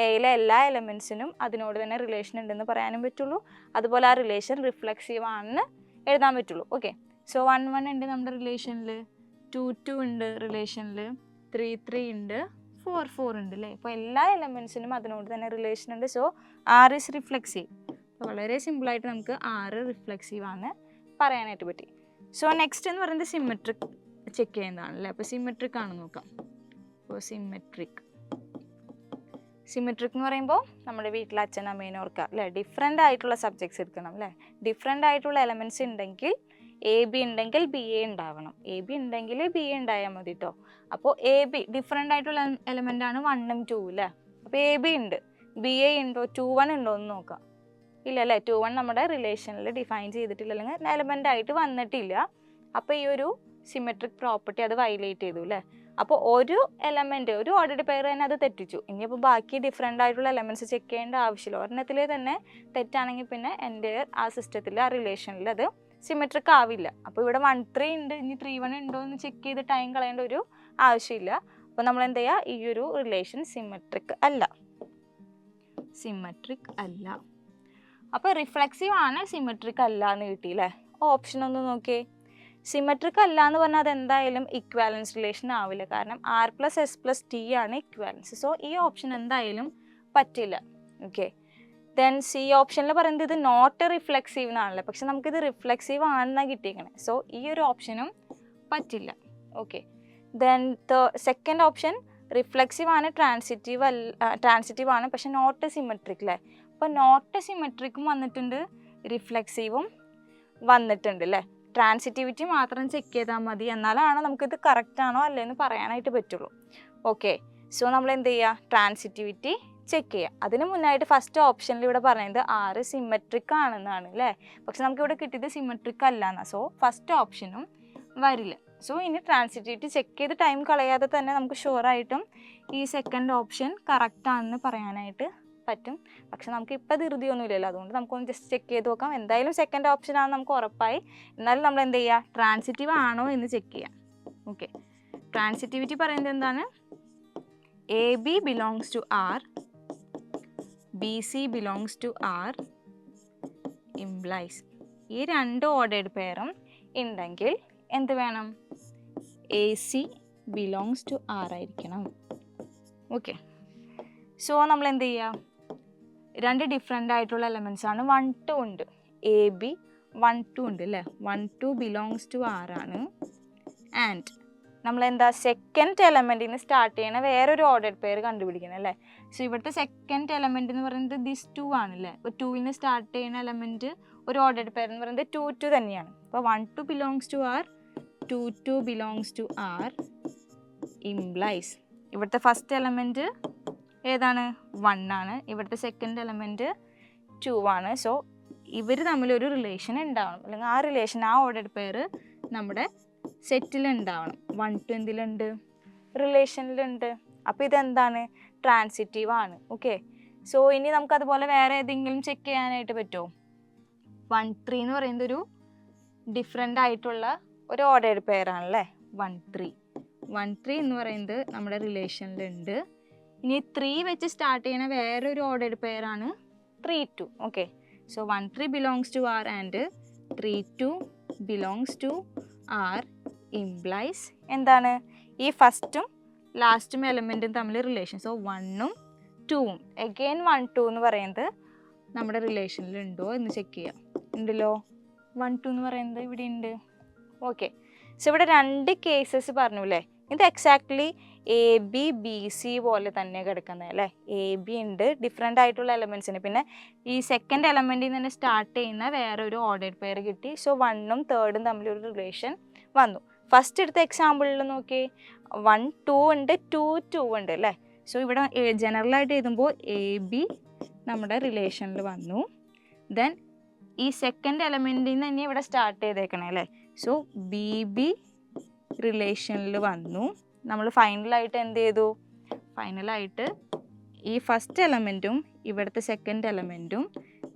എയിലെ എല്ലാ എലമെൻറ്റ്സിനും അതിനോട് തന്നെ റിലേഷൻ ഉണ്ടെന്ന് പറയാനും പറ്റുള്ളൂ. അതുപോലെ ആ റിലേഷൻ റിഫ്ലെക്സീവ് ആണെന്ന് എഴുതാൻ പറ്റുള്ളൂ. ഓക്കെ, സോ 1 1 ഉണ്ട് നമ്മുടെ റിലേഷനിൽ, 2 2 ഉണ്ട് റിലേഷനിൽ, 3 3 ഉണ്ട്, 4 4 ഉണ്ട് അല്ലേ? അപ്പോൾ എല്ലാ എലമെൻറ്റ്സിനും അതിനോട് തന്നെ റിലേഷൻ ഉണ്ട്. So R is reflexive. വളരെ സിമ്പിളായിട്ട് നമുക്ക് 6 റിഫ്ലെക്സീവ് ആണ് പറയാനായിട്ട് പറ്റി. സോ നെക്സ്റ്റ് എന്ന് പറയുന്നത് സിമെട്രിക് ചെക്ക് ചെയ്യുന്നതാണല്ലേ. അപ്പോൾ സിമെട്രിക് ആണ് നോക്കാം. അപ്പോൾ സിമെട്രിക് എന്ന് പറയുമ്പോൾ നമ്മുടെ വീട്ടിൽ അച്ഛൻ അമ്മേനെ ഓർക്കുക അല്ലേ? ഡിഫറെൻ്റ് ആയിട്ടുള്ള സബ്ജക്ട്സ് എടുക്കണം അല്ലേ? ഡിഫറെൻ്റ് ആയിട്ടുള്ള എലമെൻറ്റ്സ് ഉണ്ടെങ്കിൽ AB ഉണ്ടെങ്കിൽ BA ഉണ്ടാവണം. AB ഉണ്ടെങ്കിൽ BA ഉണ്ടായാൽ മതി കേട്ടോ. അപ്പോൾ AB ഡിഫറെൻ്റ് ആയിട്ടുള്ള എലമെൻ്റ് ആണ് 1 ഉം 2 അല്ലേ? അപ്പോൾ AB ഉണ്ട്, BA ഉണ്ടോ, 2 1 ഉണ്ടോ എന്ന് നോക്കാം. ഇല്ല അല്ലേ? 2 1 നമ്മുടെ റിലേഷനിൽ ഡിഫൈൻ ചെയ്തിട്ടില്ല, അല്ലെങ്കിൽ എലമെൻ്റ് ആയിട്ട് വന്നിട്ടില്ല. അപ്പോൾ ഈ ഒരു സിമെട്രിക് പ്രോപ്പർട്ടി അത് വയലേറ്റ് ചെയ്തു അല്ലേ? അപ്പോൾ ഒരു എലമെൻറ്റ്, ഒരു ഓർഡർഡ് പെയർ തന്നെ അത് തെറ്റിച്ചു. ഇനിയിപ്പോൾ ബാക്കി ഡിഫറെൻ്റ് ആയിട്ടുള്ള എലമെൻറ്റ്സ് ചെക്ക് ചെയ്യേണ്ട ആവശ്യമില്ല. ഒരെണ്ണത്തിൽ തന്നെ തെറ്റാണെങ്കിൽ പിന്നെ എൻ്റെ ആ സിസ്റ്റത്തിൽ, ആ റിലേഷനിൽ അത് സിമെട്രിക് ആവില്ല. അപ്പോൾ ഇവിടെ 1 3 ഉണ്ട്, ഇനി 3 1 ഉണ്ടോ എന്ന് ചെക്ക് ചെയ്ത് ടൈം കളയേണ്ട ഒരു ആവശ്യമില്ല. അപ്പോൾ നമ്മൾ എന്ത് ചെയ്യുക, ഈ ഒരു റിലേഷൻ സിമെട്രിക് അല്ല. അപ്പോൾ റിഫ്ലെക്സീവ് ആണ്, സിമെട്രിക് അല്ല എന്ന് കിട്ടിയില്ലേ? ഓപ്ഷൻ ഒന്ന് നോക്കിയേ. സിമെട്രിക് അല്ല എന്ന് പറഞ്ഞാൽ അതെന്തായാലും ഇക്വാലൻസ് റിലേഷൻ ആവില്ല, കാരണം R + S + T ആണ് ഇക്വാലൻസ്. സോ ഈ ഓപ്ഷൻ എന്തായാലും പറ്റില്ല. ഓക്കെ, ദെൻ സി ഓപ്ഷനിൽ പറയുന്നത് ഇത് നോട്ട് റിഫ്ലെക്സീവ് എന്നാണല്ലോ, പക്ഷെ നമുക്കിത് റിഫ്ലെക്സീവ് ആണെന്നാണ് കിട്ടിയേക്കണേ. സോ ഈ ഒരു ഓപ്ഷനും പറ്റില്ല. Okay, then second option reflexive ആണ്, ട്രാൻസിറ്റീവ് ആണ്, പക്ഷെ നോട്ട് സിമെട്രിക് അല്ലേ? അപ്പോൾ നോട്ട് സിമെട്രിക്കും വന്നിട്ടുണ്ട്, റിഫ്ലെക്സീവും വന്നിട്ടുണ്ട് അല്ലേ? ട്രാൻസിറ്റിവിറ്റി മാത്രം ചെക്ക് ചെയ്താൽ മതി, എന്നാലാണ് നമുക്കിത് കറക്റ്റ് ആണോ അല്ലേന്ന് പറയാനായിട്ട് പറ്റുള്ളൂ. ഓക്കെ, സോ നമ്മൾ എന്ത് ചെയ്യുക, ട്രാൻസിറ്റിവിറ്റി ചെക്ക് ചെയ്യുക. അതിന് മുന്നായിട്ട് ഫസ്റ്റ് ഓപ്ഷനിൽ ഇവിടെ പറയുന്നത് 6 സിമെട്രിക് ആണെന്നാണ് അല്ലേ. പക്ഷെ നമുക്കിവിടെ കിട്ടിയത് സിമെട്രിക് അല്ല എന്നാണ്. സോ ഫസ്റ്റ് ഓപ്ഷനും വരില്ല. സോ ഇനി ട്രാൻസിറ്റിവിറ്റി ചെക്ക് ചെയ്ത് ടൈം കളയാതെ തന്നെ നമുക്ക് ഷുവറായിട്ടും ഈ സെക്കൻഡ് ഓപ്ഷൻ കറക്റ്റാണെന്ന് പറയാനായിട്ട് പറ്റും. പക്ഷെ നമുക്ക് ഇപ്പോൾ ധൃതിയൊന്നുമില്ലല്ലോ, അതുകൊണ്ട് നമുക്കൊന്ന് ജസ്റ്റ് ചെക്ക് ചെയ്ത് നോക്കാം. എന്തായാലും സെക്കൻഡ് ഓപ്ഷൻ ആണ് നമുക്ക് ഉറപ്പായി. എന്നാലും നമ്മൾ എന്ത് ചെയ്യുക, ട്രാൻസിറ്റീവ് ആണോ എന്ന് ചെക്ക് ചെയ്യാം. ഓക്കെ, ട്രാൻസിറ്റിവിറ്റി പറയുന്നത് എന്താണ്? A B belongs to R, B C belongs to R implies ഈ രണ്ട് ഓർഡേർഡ് പെയറും ഉണ്ടെങ്കിൽ എന്ത് വേണം? A C belongs to R ആയിരിക്കണം. ഓക്കെ, സോ നമ്മൾ എന്ത് ചെയ്യുക, രണ്ട് ഡിഫറെൻ്റ് ആയിട്ടുള്ള എലമെൻറ്റ്സ് ആണ്. 1 2 ഉണ്ട്, എ ബി 1 2 ഉണ്ട് അല്ലേ. 1 2 ബിലോങ്സ് ടു ആർ ആണ്. ആൻഡ് നമ്മളെന്താ സെക്കൻഡ് എലമെൻറ്റിൽ നിന്ന് സ്റ്റാർട്ട് ചെയ്യണ വേറൊരു ഓർഡേർഡ് പെയർ കണ്ടുപിടിക്കണം അല്ലേ. സോ ഇവിടുത്തെ സെക്കൻഡ് എലമെൻറ്റ് എന്ന് പറയുന്നത് ദിസ് 2 ആണല്ലേ. അപ്പോൾ 2ൽ നിന്ന് സ്റ്റാർട്ട് ചെയ്യുന്ന എലമെൻറ്റ് ഒരു ഓർഡേർഡ് പെയർ എന്ന് പറയുന്നത് 2 2 തന്നെയാണ്. അപ്പോൾ 1 2 belongs to R, 2 2 belongs to R implies ഇവിടുത്തെ ഫസ്റ്റ് എലമെൻറ്റ് ഏതാണ്? 1 ആണ്. ഇവിടുത്തെ സെക്കൻഡ് എലമെൻറ്റ് 2 ആണ്. സോ ഇവർ തമ്മിലൊരു റിലേഷൻ ഉണ്ടാവണം, അല്ലെങ്കിൽ ആ റിലേഷൻ, ആ ഓർഡേർഡ് പെയർ നമ്മുടെ സെറ്റിൽ ഉണ്ടാവണം. 1 2 എന്തിലുണ്ട്? റിലേഷനിലുണ്ട്. അപ്പോൾ ഇതെന്താണ്? ട്രാൻസിറ്റീവ് ആണ്. ഓക്കെ, സോ ഇനി നമുക്കതുപോലെ വേറെ ഏതെങ്കിലും ചെക്ക് ചെയ്യാനായിട്ട് പറ്റുമോ? 1 3 എന്ന് പറയുന്നത് ഒരു ഡിഫറെൻ്റ് ആയിട്ടുള്ള ഒരു ഓർഡേർഡ് പെയർ ആണല്ലേ. 1 3 എന്ന് പറയുന്നത് നമ്മുടെ റിലേഷനിലുണ്ട്. ഇനി 3 വെച്ച് സ്റ്റാർട്ട് ചെയ്യണ വേറൊരു ഓർഡേർഡ് പെയർ ആണ് 3 2. Okay, so 1 3 belongs to R and 3 2 belongs to R implies എന്താണ്? ഈ ഫസ്റ്റും ലാസ്റ്റും എലമെൻറ്റും തമ്മിൽ റിലേഷൻ. സോ 1ഉം 2ഉം അഗെയിൻ 1 2 എന്ന് പറയുന്നത് നമ്മുടെ റിലേഷനിലുണ്ടോ എന്ന് ചെക്ക് ചെയ്യാം. ഉണ്ടല്ലോ, 1 2 എന്ന് പറയുന്നത് ഇവിടെ ഉണ്ട്. ഓക്കെ, സോ ഇവിടെ രണ്ട് കേസസ് പറഞ്ഞു അല്ലേ. ഇത് exactly A B B C പോലെ തന്നെ കിടക്കുന്നത് അല്ലേ. എ ബി ഉണ്ട്, ഡിഫറെൻ്റ് ആയിട്ടുള്ള എലമെൻറ്റ്സിന്. പിന്നെ ഈ സെക്കൻഡ് എലമെൻറ്റിൽ നിന്ന് സ്റ്റാർട്ട് ചെയ്യുന്ന വേറൊരു ഓർഡേർഡ് പെയർ കിട്ടി. സോ 1ഉം 3ഉം തമ്മിലൊരു റിലേഷൻ വന്നു. ഫസ്റ്റ് എടുത്ത എക്സാമ്പിളിൽ നോക്കി 1 2 ഉണ്ട്, 2 2 ഉണ്ട് അല്ലേ. സോ ഇവിടെ ജനറലായിട്ട് എഴുതുമ്പോൾ എ ബി നമ്മുടെ റിലേഷനിൽ വന്നു. ദെൻ ഈ സെക്കൻഡ് എലമെൻറ്റിൽ നിന്ന് തന്നെ ഇവിടെ സ്റ്റാർട്ട് ചെയ്തേക്കണേ അല്ലേ. സോ ബി ബി റിലേഷനിൽ വന്നു. നമ്മൾ ഫൈനലായിട്ട് എന്ത് ചെയ്തു? ഫൈനലായിട്ട് ഈ ഫസ്റ്റ് എലമെൻറ്റും ഇവിടുത്തെ സെക്കൻഡ് എലമെൻറ്റും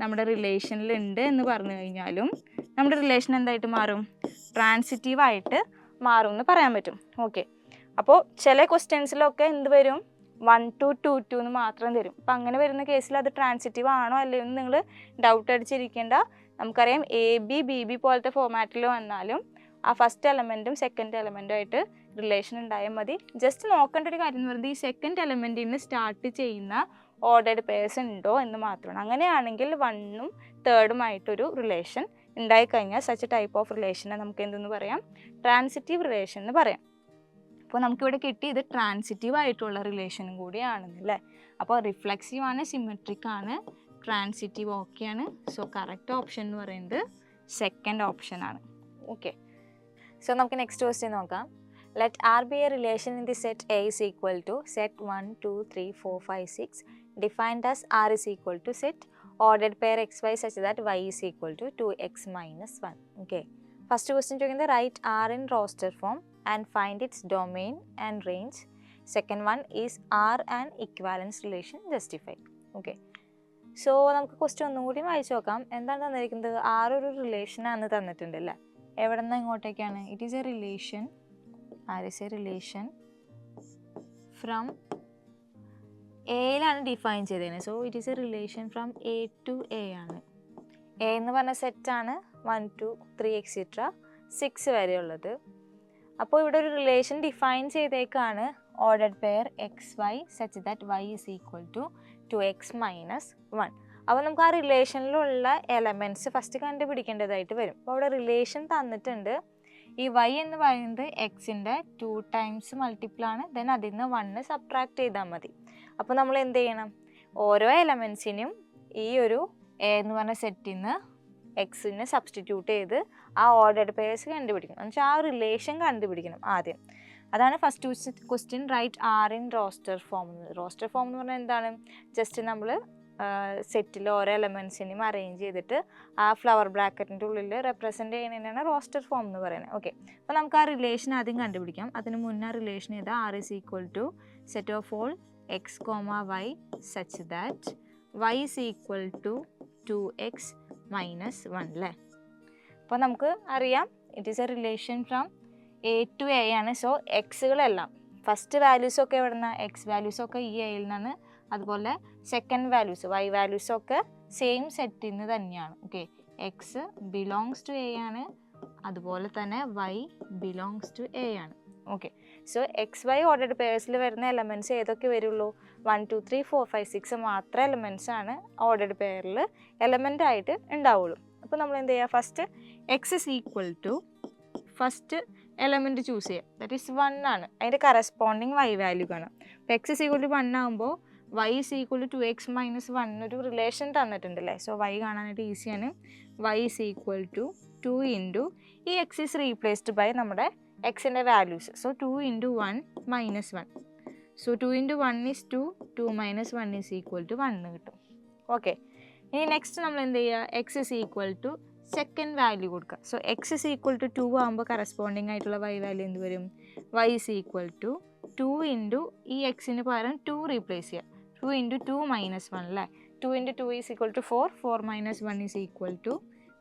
നമ്മുടെ റിലേഷനിലുണ്ട് എന്ന് പറഞ്ഞു കഴിഞ്ഞാലും നമ്മുടെ റിലേഷൻ എന്തായിട്ട് മാറും? ട്രാൻസിറ്റീവായിട്ട് മാറും എന്ന് പറയാൻ പറ്റും. ഓക്കെ, അപ്പോൾ ചില ക്വസ്റ്റ്യൻസിലൊക്കെ എന്ത് വരും? 1 2 2 2 എന്ന് മാത്രം തരും. അപ്പം അങ്ങനെ വരുന്ന കേസിൽ അത് ട്രാൻസിറ്റീവ് ആണോ അല്ലയോ എന്ന് നിങ്ങൾ ഡൗട്ട് അടിച്ചിരിക്കേണ്ട. നമുക്കറിയാം എ ബി ബി ബി പോലത്തെ ഫോമാറ്റിൽ വന്നാലും ആ ഫസ്റ്റ് എലമെൻറ്റും സെക്കൻഡ് എലമെൻറ്റും ആയിട്ട് റിലേഷൻ ഉണ്ടായാൽ മതി. ജസ്റ്റ് നോക്കേണ്ട ഒരു കാര്യം എന്ന് പറയുന്നത് ഈ സെക്കൻഡ് എലമെൻറ്റിൽ നിന്ന് സ്റ്റാർട്ട് ചെയ്യുന്ന ഓർഡേർഡ് പെയർസ് ഉണ്ടോ എന്ന് മാത്രമാണ്. അങ്ങനെയാണെങ്കിൽ 1ഉം 3ഉമായിട്ടൊരു റിലേഷൻ ഉണ്ടായിക്കഴിഞ്ഞാൽ സച്ച് ടൈപ്പ് ഓഫ് റിലേഷനെ നമുക്ക് എന്തെന്ന് പറയാം? ട്രാൻസിറ്റീവ് റിലേഷൻ എന്ന് പറയാം. അപ്പോൾ നമുക്കിവിടെ കിട്ടി ഇത് ട്രാൻസിറ്റീവ് ആയിട്ടുള്ള റിലേഷനും കൂടിയാണെന്നല്ലേ. അപ്പോൾ റിഫ്ലെക്സീവ് ആണ്, സിമെട്രിക് ആണ്, ട്രാൻസിറ്റീവ് ഓക്കെയാണ്. സോ കറക്റ്റ് ഓപ്ഷൻ എന്ന് പറയുന്നത് സെക്കൻഡ് ഓപ്ഷൻ ആണ്. ഓക്കെ, സോ നമുക്ക് നെക്സ്റ്റ് ക്വസ്റ്റ്യൻ നോക്കാം. Let R be a relation in the set A is equal to set 1 2 3 4 5 6 defined as R is equal to set ordered pair X Y such that Y is equal to 2x - 1. Okay, first question ചോദിക്കുന്നത് write R in roster form and find its domain and range. Second one is R and equivalence relation justify. Okay, so നമുക്ക് question ഒന്നും കൂടി വായിച്ചു നോക്കാം. എന്താണ് തന്നിരിക്കുന്നത്? R ഒരു റിലേഷനാണ് തന്നിട്ടുണ്ട് അല്ലേ. എവിടെ നിന്ന് ഇങ്ങോട്ടേക്കാണ്? It is a relation, R is a relation from എയിലാണ് ഡിഫൈൻ ചെയ്തത്. So it is a relation from A to A ആണ്. എ എന്ന് പറഞ്ഞ സെറ്റാണ് 1 2 3 എക്സെട്ര 6 വരെയുള്ളത്. അപ്പോൾ ഇവിടെ ഒരു റിലേഷൻ ഡിഫൈൻ ചെയ്തേക്കാണ് ordered pair X Y such that Y is equal to 2x - 1. അപ്പോൾ നമുക്ക് ആ റിലേഷനിലുള്ള എലമെൻറ്റ്സ് ഫസ്റ്റ് കണ്ടുപിടിക്കേണ്ടതായിട്ട് വരും. അപ്പോൾ അവിടെ റിലേഷൻ തന്നിട്ടുണ്ട്. ഈ y എന്ന് പറയുന്നത് എക്സിൻ്റെ 2 ടൈംസ് മൾട്ടിപ്പിളാണ്. ദെൻ അതിൽ നിന്ന് 1 സബ്ട്രാക്ട് ചെയ്താൽ മതി. അപ്പോൾ നമ്മൾ എന്ത് ചെയ്യണം? ഓരോ എലമെൻറ്റ്സിനും ഈ ഒരു എ എന്ന് പറഞ്ഞ സെറ്റിൽ നിന്ന് എക്സിന് സബ്സ്റ്റിറ്റ്യൂട്ട് ചെയ്ത് ആ ഓർഡേർഡ് പെയർസ് കണ്ടുപിടിക്കണം. എന്നുവെച്ചാൽ ആ റിലേഷൻ കണ്ടുപിടിക്കണം ആദ്യം. അതാണ് first question, right R in roster form. Roster form എന്ന് പറഞ്ഞാൽ എന്താണ്? ജസ്റ്റ് നമ്മൾ സെറ്റിൽ ഓരോ എലമെൻസിനെയും അറേഞ്ച് ചെയ്തിട്ട് ആ ഫ്ലവർ ബ്രാക്കറ്റിൻ്റെ ഉള്ളിൽ റെപ്രസെൻറ്റ് ചെയ്യുന്നതിനാണ് റോസ്റ്റർ ഫോം എന്ന് പറയുന്നത്. ഓക്കെ, അപ്പോൾ നമുക്ക് ആ റിലേഷൻ ആദ്യം കണ്ടുപിടിക്കാം. അതിന് മുന്നേ റിലേഷൻ ചെയ്താൽ R is equal to set of all x comma y such that Y is equal to 2x minus 1 അല്ലേ. അപ്പോൾ നമുക്ക് അറിയാം it is a relation from A to A ആണ്. സോ എക്സുകളെല്ലാം ഫസ്റ്റ് വാല്യൂസൊക്കെ എവിടെ നിന്നാണ്? എക്സ് വാല്യൂസൊക്കെ ഈ എയിൽ നിന്നാണ്. അതുപോലെ സെക്കൻഡ് വാല്യൂസ് വൈ വാല്യൂസൊക്കെ സെയിം സെറ്റിൽ നിന്ന് തന്നെയാണ്. Okay, x belongs to A ആണ്, അതുപോലെ തന്നെ വൈ ബിലോങ്സ് ടു എ ആണ്. Okay, so X Y ordered പെയർസിൽ വരുന്ന എലമെൻറ്റ്സ് ഏതൊക്കെ വരുള്ളൂ? 1 2 3 4 5 6 മാത്രം എലമെൻറ്റ്സ് ആണ് ഓർഡർഡ് പെയറിൽ എലമെൻ്റ് ആയിട്ട് ഉണ്ടാവുള്ളൂ. അപ്പോൾ നമ്മൾ എന്ത് ചെയ്യുക? First x is equal to first element choose ചെയ്യുക, ദാറ്റ് ഈസ് 1 ആണ്. അതിൻ്റെ കറസ്പോണ്ടിങ് വൈ വാല്യൂ കാണാം. അപ്പോൾ എക്സ് ഇസ് ഈക്വൽ ടു 1 ആകുമ്പോൾ Y is equal to 2x minus 1 ഒരു റിലേഷൻ തന്നിട്ടുണ്ടല്ലേ. സോ വൈ കാണാനായിട്ട് ഈസിയാണ്. Y is equal to 2 into ഈ എക്സ് ഇസ് റീപ്ലേസ്ഡ് ബൈ നമ്മുടെ എക്സിൻ്റെ വാല്യൂസ്. So 2 into 1 minus 1. So 2 into 1 is 2, 2 minus 1 is equal to 1 കിട്ടും. ഓക്കെ, ഇനി നെക്സ്റ്റ് നമ്മൾ എന്ത് ചെയ്യുക? X is equal to second value കൊടുക്കുക. So X is equal to 2 ആകുമ്പോൾ കറസ്പോണ്ടിങ് ആയിട്ടുള്ള വൈ വാല്യൂ എന്ത് വരും? Y is equal to 2 into ഈ എക്സിന് പകരം 2 റീപ്ലേസ് ചെയ്യുക. 2 ഇൻറ്റു 2 മൈനസ് 1 അല്ലേ. 2 into 2 is equal to 4, 4 minus 1 is equal to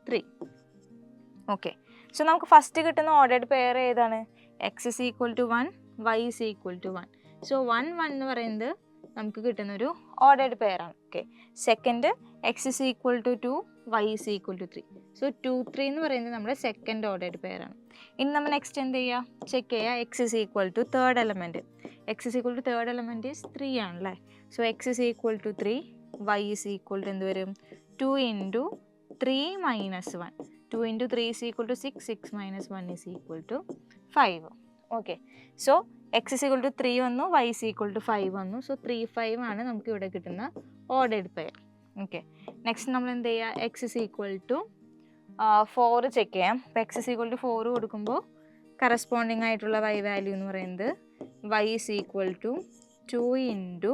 3. Okay, so നമുക്ക് ഫസ്റ്റ് കിട്ടുന്ന ഓർഡർഡ് പെയർ ഏതാണ്? X is equal to 1, y is equal to 1. So 1 1 എന്ന് പറയുന്നത് നമുക്ക് കിട്ടുന്നൊരു ഓർഡർഡ് പെയർ ആണ്. Okay, second x is equal to 2, y is equal to 3. So 2 3 എന്ന് പറയുന്നത് നമ്മുടെ സെക്കൻഡ് ഓർഡർഡ് പെയർ ആണ്. ഇനി നമ്മൾ നെക്സ്റ്റ് എന്ത് ചെയ്യുക? ചെക്ക് ചെയ്യുക. X is equal to third element. X is equal to third element is 3 ആണല്ലേ. So X is equal to 3, y is equal to എന്ത് വരും? 2 into 3 minus 1. 2 into 3 is equal to 6, 6 minus 1 is equal to 5. Okay, so X is equal to 3 വന്നു, Y is equal to 5 വന്നു. So 3 5 ആണ് നമുക്ക് ഇവിടെ കിട്ടുന്ന ordered pair. Okay, next നമ്മൾ എന്ത് ചെയ്യുക? X is equal to 4 check ചെയ്യാം. അപ്പോൾ എക്സ് ഇസ് ഈക്വൽ ടു 4 കൊടുക്കുമ്പോൾ കറസ്പോണ്ടിങ് ആയിട്ടുള്ള വൈ വാല്യൂ എന്ന് പറയുന്നത് y is equal to 2 into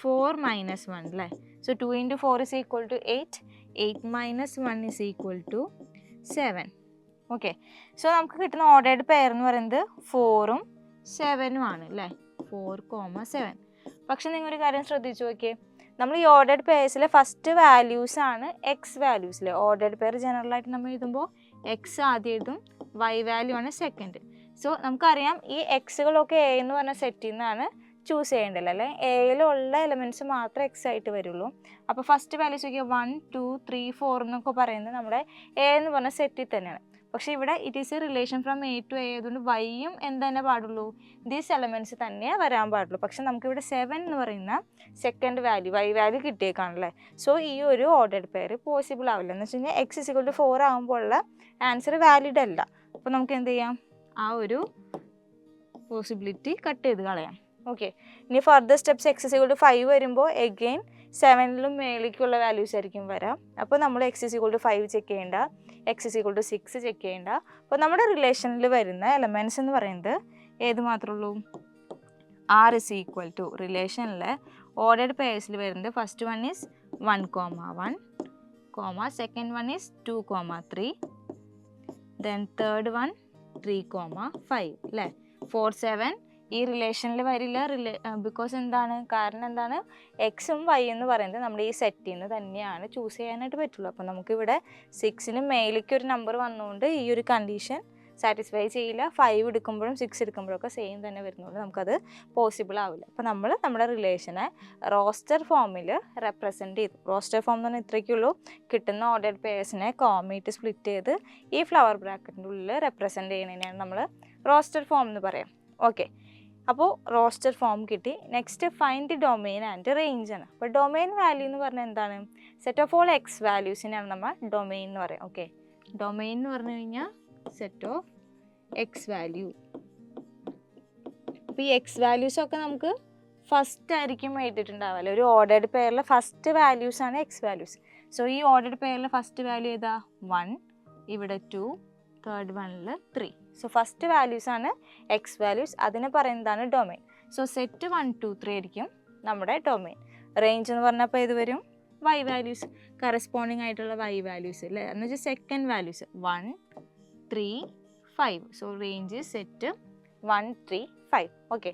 4 minus 1 അല്ലേ. So 2 into 4 is equal to 8, 8 minus 1 is equal to 7. Okay, so നമുക്ക് കിട്ടുന്ന ഓർഡർഡ് പെയർ എന്ന് പറയുന്നത് 4ഉം 7ഉം ആണ് അല്ലേ. 4, 7. പക്ഷെ നിങ്ങളൊരു കാര്യം ശ്രദ്ധിച്ചു നോക്കിയേ, നമ്മൾ ഈ ഓർഡർഡ് പെയർസിലെ ഫസ്റ്റ് വാല്യൂസ് ആണ് എക്സ് വാല്യൂസിൽ. ഓർഡർഡ് പെയർ ജനറലായിട്ട് നമ്മൾ എഴുതുമ്പോൾ എക്സ് ആദ്യം എഴുതും, വൈ വാല്യൂ ആണ് സെക്കൻഡ്. സോ നമുക്കറിയാം ഈ എക്സുകളൊക്കെ എ എന്ന് പറഞ്ഞ സെറ്റിൽ നിന്നാണ് ചൂസ് ചെയ്യേണ്ടത് അല്ലേ. എയിലുള്ള എലമെൻറ്റ്സ് മാത്രമേ എക്സ് ആയിട്ട് വരുള്ളൂ. അപ്പോൾ ഫസ്റ്റ് വാല്യൂസ് നോക്കിയാൽ 1 2 3 4 എന്നൊക്കെ പറയുന്നത് നമ്മുടെ എ എന്ന് പറഞ്ഞ സെറ്റിൽ തന്നെയാണ്. പക്ഷേ ഇവിടെ it is a relation from A to A ആയതുകൊണ്ട് വൈയും എന്ത് തന്നെ പാടുള്ളൂ? ദീസ് എലമെൻറ്റ്സ് തന്നെ വരാൻ പാടുള്ളൂ. പക്ഷെ നമുക്കിവിടെ 7 എന്ന് പറയുന്ന സെക്കൻഡ് വാല്യൂ വൈ വാല്യൂ കിട്ടിയേക്കാണല്ലേ. സോ ഈ ഒരു ഓർഡർഡ് പെയർ പോസിബിൾ ആവില്ല. എന്ന് വെച്ച് കഴിഞ്ഞാൽ എക്സ് ഇസ് ഈക്വൽ ടു 4 ആകുമ്പോൾ ഉള്ള ആൻസർ വാലിഡ് അല്ല. അപ്പോൾ നമുക്ക് എന്ത് ചെയ്യാം? ആ ഒരു പോസിബിലിറ്റി കട്ട് ചെയ്ത് കളയാം. ഓക്കെ, ഇനി further steps x is equal to 5 വരുമ്പോൾ എഗെയിൻ 7ലും മേലേക്കുള്ള വാല്യൂസ് ആയിരിക്കും വരാം. അപ്പോൾ നമ്മൾ X is equal to 5 check ചെയ്യേണ്ട, X is equal to 6 check ചെയ്യേണ്ട. അപ്പോൾ നമ്മുടെ റിലേഷനിൽ വരുന്ന എലമെൻറ്റ്സ് എന്ന് പറയുന്നത് ഏത് മാത്രമേ ഉള്ളൂ? ആർ ഇസ് ഈക്വൽ ടു റിലേഷനിൽ ഓർഡർഡ് പെയർസിൽ വരുന്നത് first one is 1, second one is 2, 3, then third one 3, 5 അല്ലേ. 4 7 ഈ റിലേഷനിൽ വരില്ല. ബിക്കോസ് എന്താണ്? കാരണം എന്താണ്? എക്സും വൈ എന്ന് പറയുന്നത് നമ്മുടെ ഈ സെറ്റിൽ നിന്ന് തന്നെയാണ് ചൂസ് ചെയ്യാനായിട്ട് പറ്റുള്ളൂ. അപ്പോൾ നമുക്കിവിടെ 6ന് മേലേക്ക് ഒരു നമ്പർ വന്നുകൊണ്ട് ഈ ഒരു കണ്ടീഷൻ സാറ്റിസ്ഫൈ ചെയ്യില്ല. 5 എടുക്കുമ്പോഴും 6 എടുക്കുമ്പോഴൊക്കെ സെയിം തന്നെ വരുന്നതുകൊണ്ട് നമുക്കത് പോസിബിൾ ആവില്ല. അപ്പോൾ നമ്മൾ നമ്മുടെ റിലേഷനെ റോസ്റ്റർ ഫോമിൽ റെപ്രസെൻറ്റ് ചെയ്തു. റോസ്റ്റർ ഫോം എന്ന് പറഞ്ഞാൽ ഇത്രയ്ക്കുള്ളൂ. കിട്ടുന്ന ഓർഡർഡ് പെയർസിനെ കോമയായിട്ട് സ്പ്ലിറ്റ് ചെയ്ത് ഈ ഫ്ലവർ ബ്രാക്കറ്റിൻ്റെ ഉള്ളിൽ റെപ്രസെൻറ്റ് ചെയ്യുന്നതിനാണ് നമ്മൾ റോസ്റ്റർ ഫോം എന്ന് പറയാം. ഓക്കെ, അപ്പോൾ റോസ്റ്റർ ഫോം കിട്ടി. Next find the domain and range ആണ്. അപ്പോൾ ഡൊമെയിൻ വാല്യൂ എന്ന് പറഞ്ഞാൽ എന്താണ്? സെറ്റ് ഓഫ് ഓൾ എക്സ് വാല്യൂസിനാണ് നമ്മൾ ഡൊമെയിൻ എന്ന് പറയാം. ഓക്കെ, ഡൊമെയിൻ എന്ന് പറഞ്ഞു കഴിഞ്ഞാൽ സെറ്റ് ഓഫ് എക്സ് വാല്യൂ. അപ്പോൾ ഈ എക്സ് വാല്യൂസൊക്കെ നമുക്ക് ഫസ്റ്റ് ആയിരിക്കും എഴുതിയിട്ടുണ്ടാവില്ല. ഒരു ഓർഡർഡ് പെയറിലെ ഫസ്റ്റ് വാല്യൂസാണ് എക്സ് വാല്യൂസ്. സോ ഈ ഓർഡർഡ് പെയറിലെ ഫസ്റ്റ് വാല്യൂ ഏതാ? 1, ഇവിടെ 2, തേർഡ് വണ്ണിൽ 3. സോ ഫസ്റ്റ് വാല്യൂസ് ആണ് എക്സ് വാല്യൂസ്, അതിനെ പറയുന്നതാണ് ഡൊമൈൻ. സോ സെറ്റ് 1 2 3 ആയിരിക്കും നമ്മുടെ ഡൊമൈൻ. റേഞ്ച് എന്ന് പറഞ്ഞപ്പോൾ ഇത് വരും വൈ വാല്യൂസ്, കറസ്പോണ്ടിങ് ആയിട്ടുള്ള വൈ വാല്യൂസ് അല്ലേ, എന്ന് വെച്ചാൽ second values 1 3 5. So range set 1 3 5. Okay.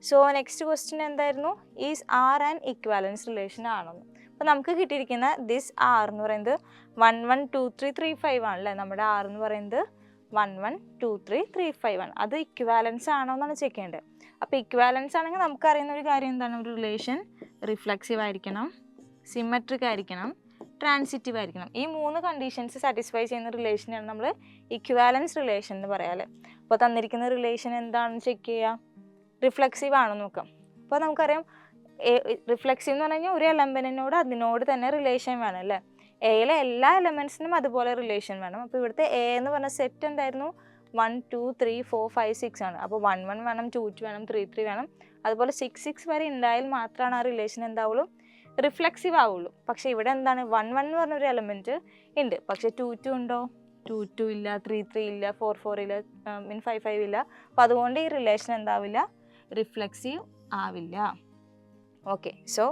So next question എന്തായിരുന്നു, is R and equivalence relation ആണെന്ന്. അപ്പോൾ നമുക്ക് കിട്ടിയിരിക്കുന്ന ദിസ് ആർ എന്ന് പറയുന്നത് 1 1 2 3 3 5 ആണല്ലേ, നമ്മുടെ ആർ എന്ന് പറയുന്നത് 1 1 2 3 3 5 ആണ്. അത് ഇക്വാലൻസ് ആണോ എന്നാണ് ചെക്ക് ചെയ്യേണ്ടത്. അപ്പോൾ ഇക്വാലൻസ് ആണെങ്കിൽ നമുക്കറിയുന്ന ഒരു കാര്യം എന്താണ്, ഒരു റിലേഷൻ റിഫ്ലെക്സീവ് ആയിരിക്കണം, സിമെട്രിക് ആയിരിക്കണം, ട്രാൻസിറ്റീവ് ആയിരിക്കണം. ഈ 3 കണ്ടീഷൻസ് സാറ്റിസ്ഫൈ ചെയ്യുന്ന റിലേഷനാണ് നമ്മൾ ഇക്വാലൻസ് റിലേഷൻ എന്ന് പറയാം അല്ലേ. അപ്പോൾ തന്നിരിക്കുന്ന റിലേഷൻ എന്താണെന്ന് ചെക്ക് ചെയ്യുക, റിഫ്ലെക്സീവ് ആണോ നോക്കാം. അപ്പോൾ നമുക്കറിയാം റിഫ്ലെക്സീവ് എന്ന് പറഞ്ഞു കഴിഞ്ഞാൽ ഒരു എലമെൻറ്റിനോട് അതിനോട് തന്നെ റിലേഷൻ വേണം അല്ലേ. എയിലെ എല്ലാ എലമെൻറ്റ്സിനും അതുപോലെ റിലേഷൻ വേണം. അപ്പോൾ ഇവിടുത്തെ എ എന്ന് പറഞ്ഞ സെറ്റ് എന്തായിരുന്നു, 1 2 3 4 5 6 ആണ്. അപ്പോൾ 1 1 വേണം, 2 2 വേണം, 3 3 വേണം. അതുപോലെ 6 6 വരെ ഉണ്ടായാൽ മാത്രമാണ് ആ റിലേഷൻ എന്താവുള്ളൂ, റിഫ്ലെക്സീവ് ആവുള്ളൂ. പക്ഷേ ഇവിടെ എന്താണ്, 1 1 എന്ന് പറഞ്ഞൊരു എലമെൻറ്റ് ഉണ്ട്, പക്ഷേ 2 2 ഉണ്ടോ, 2 2 ഇല്ല, 3 3 ഇല്ല, 4 4 ഇല്ല, 5 5 ഇല്ല. അപ്പോൾ അതുകൊണ്ട് ഈ റിലേഷൻ എന്താവില്ല, റിഫ്ലെക്സീവ് ആവില്ല. ഓക്കെ. സോ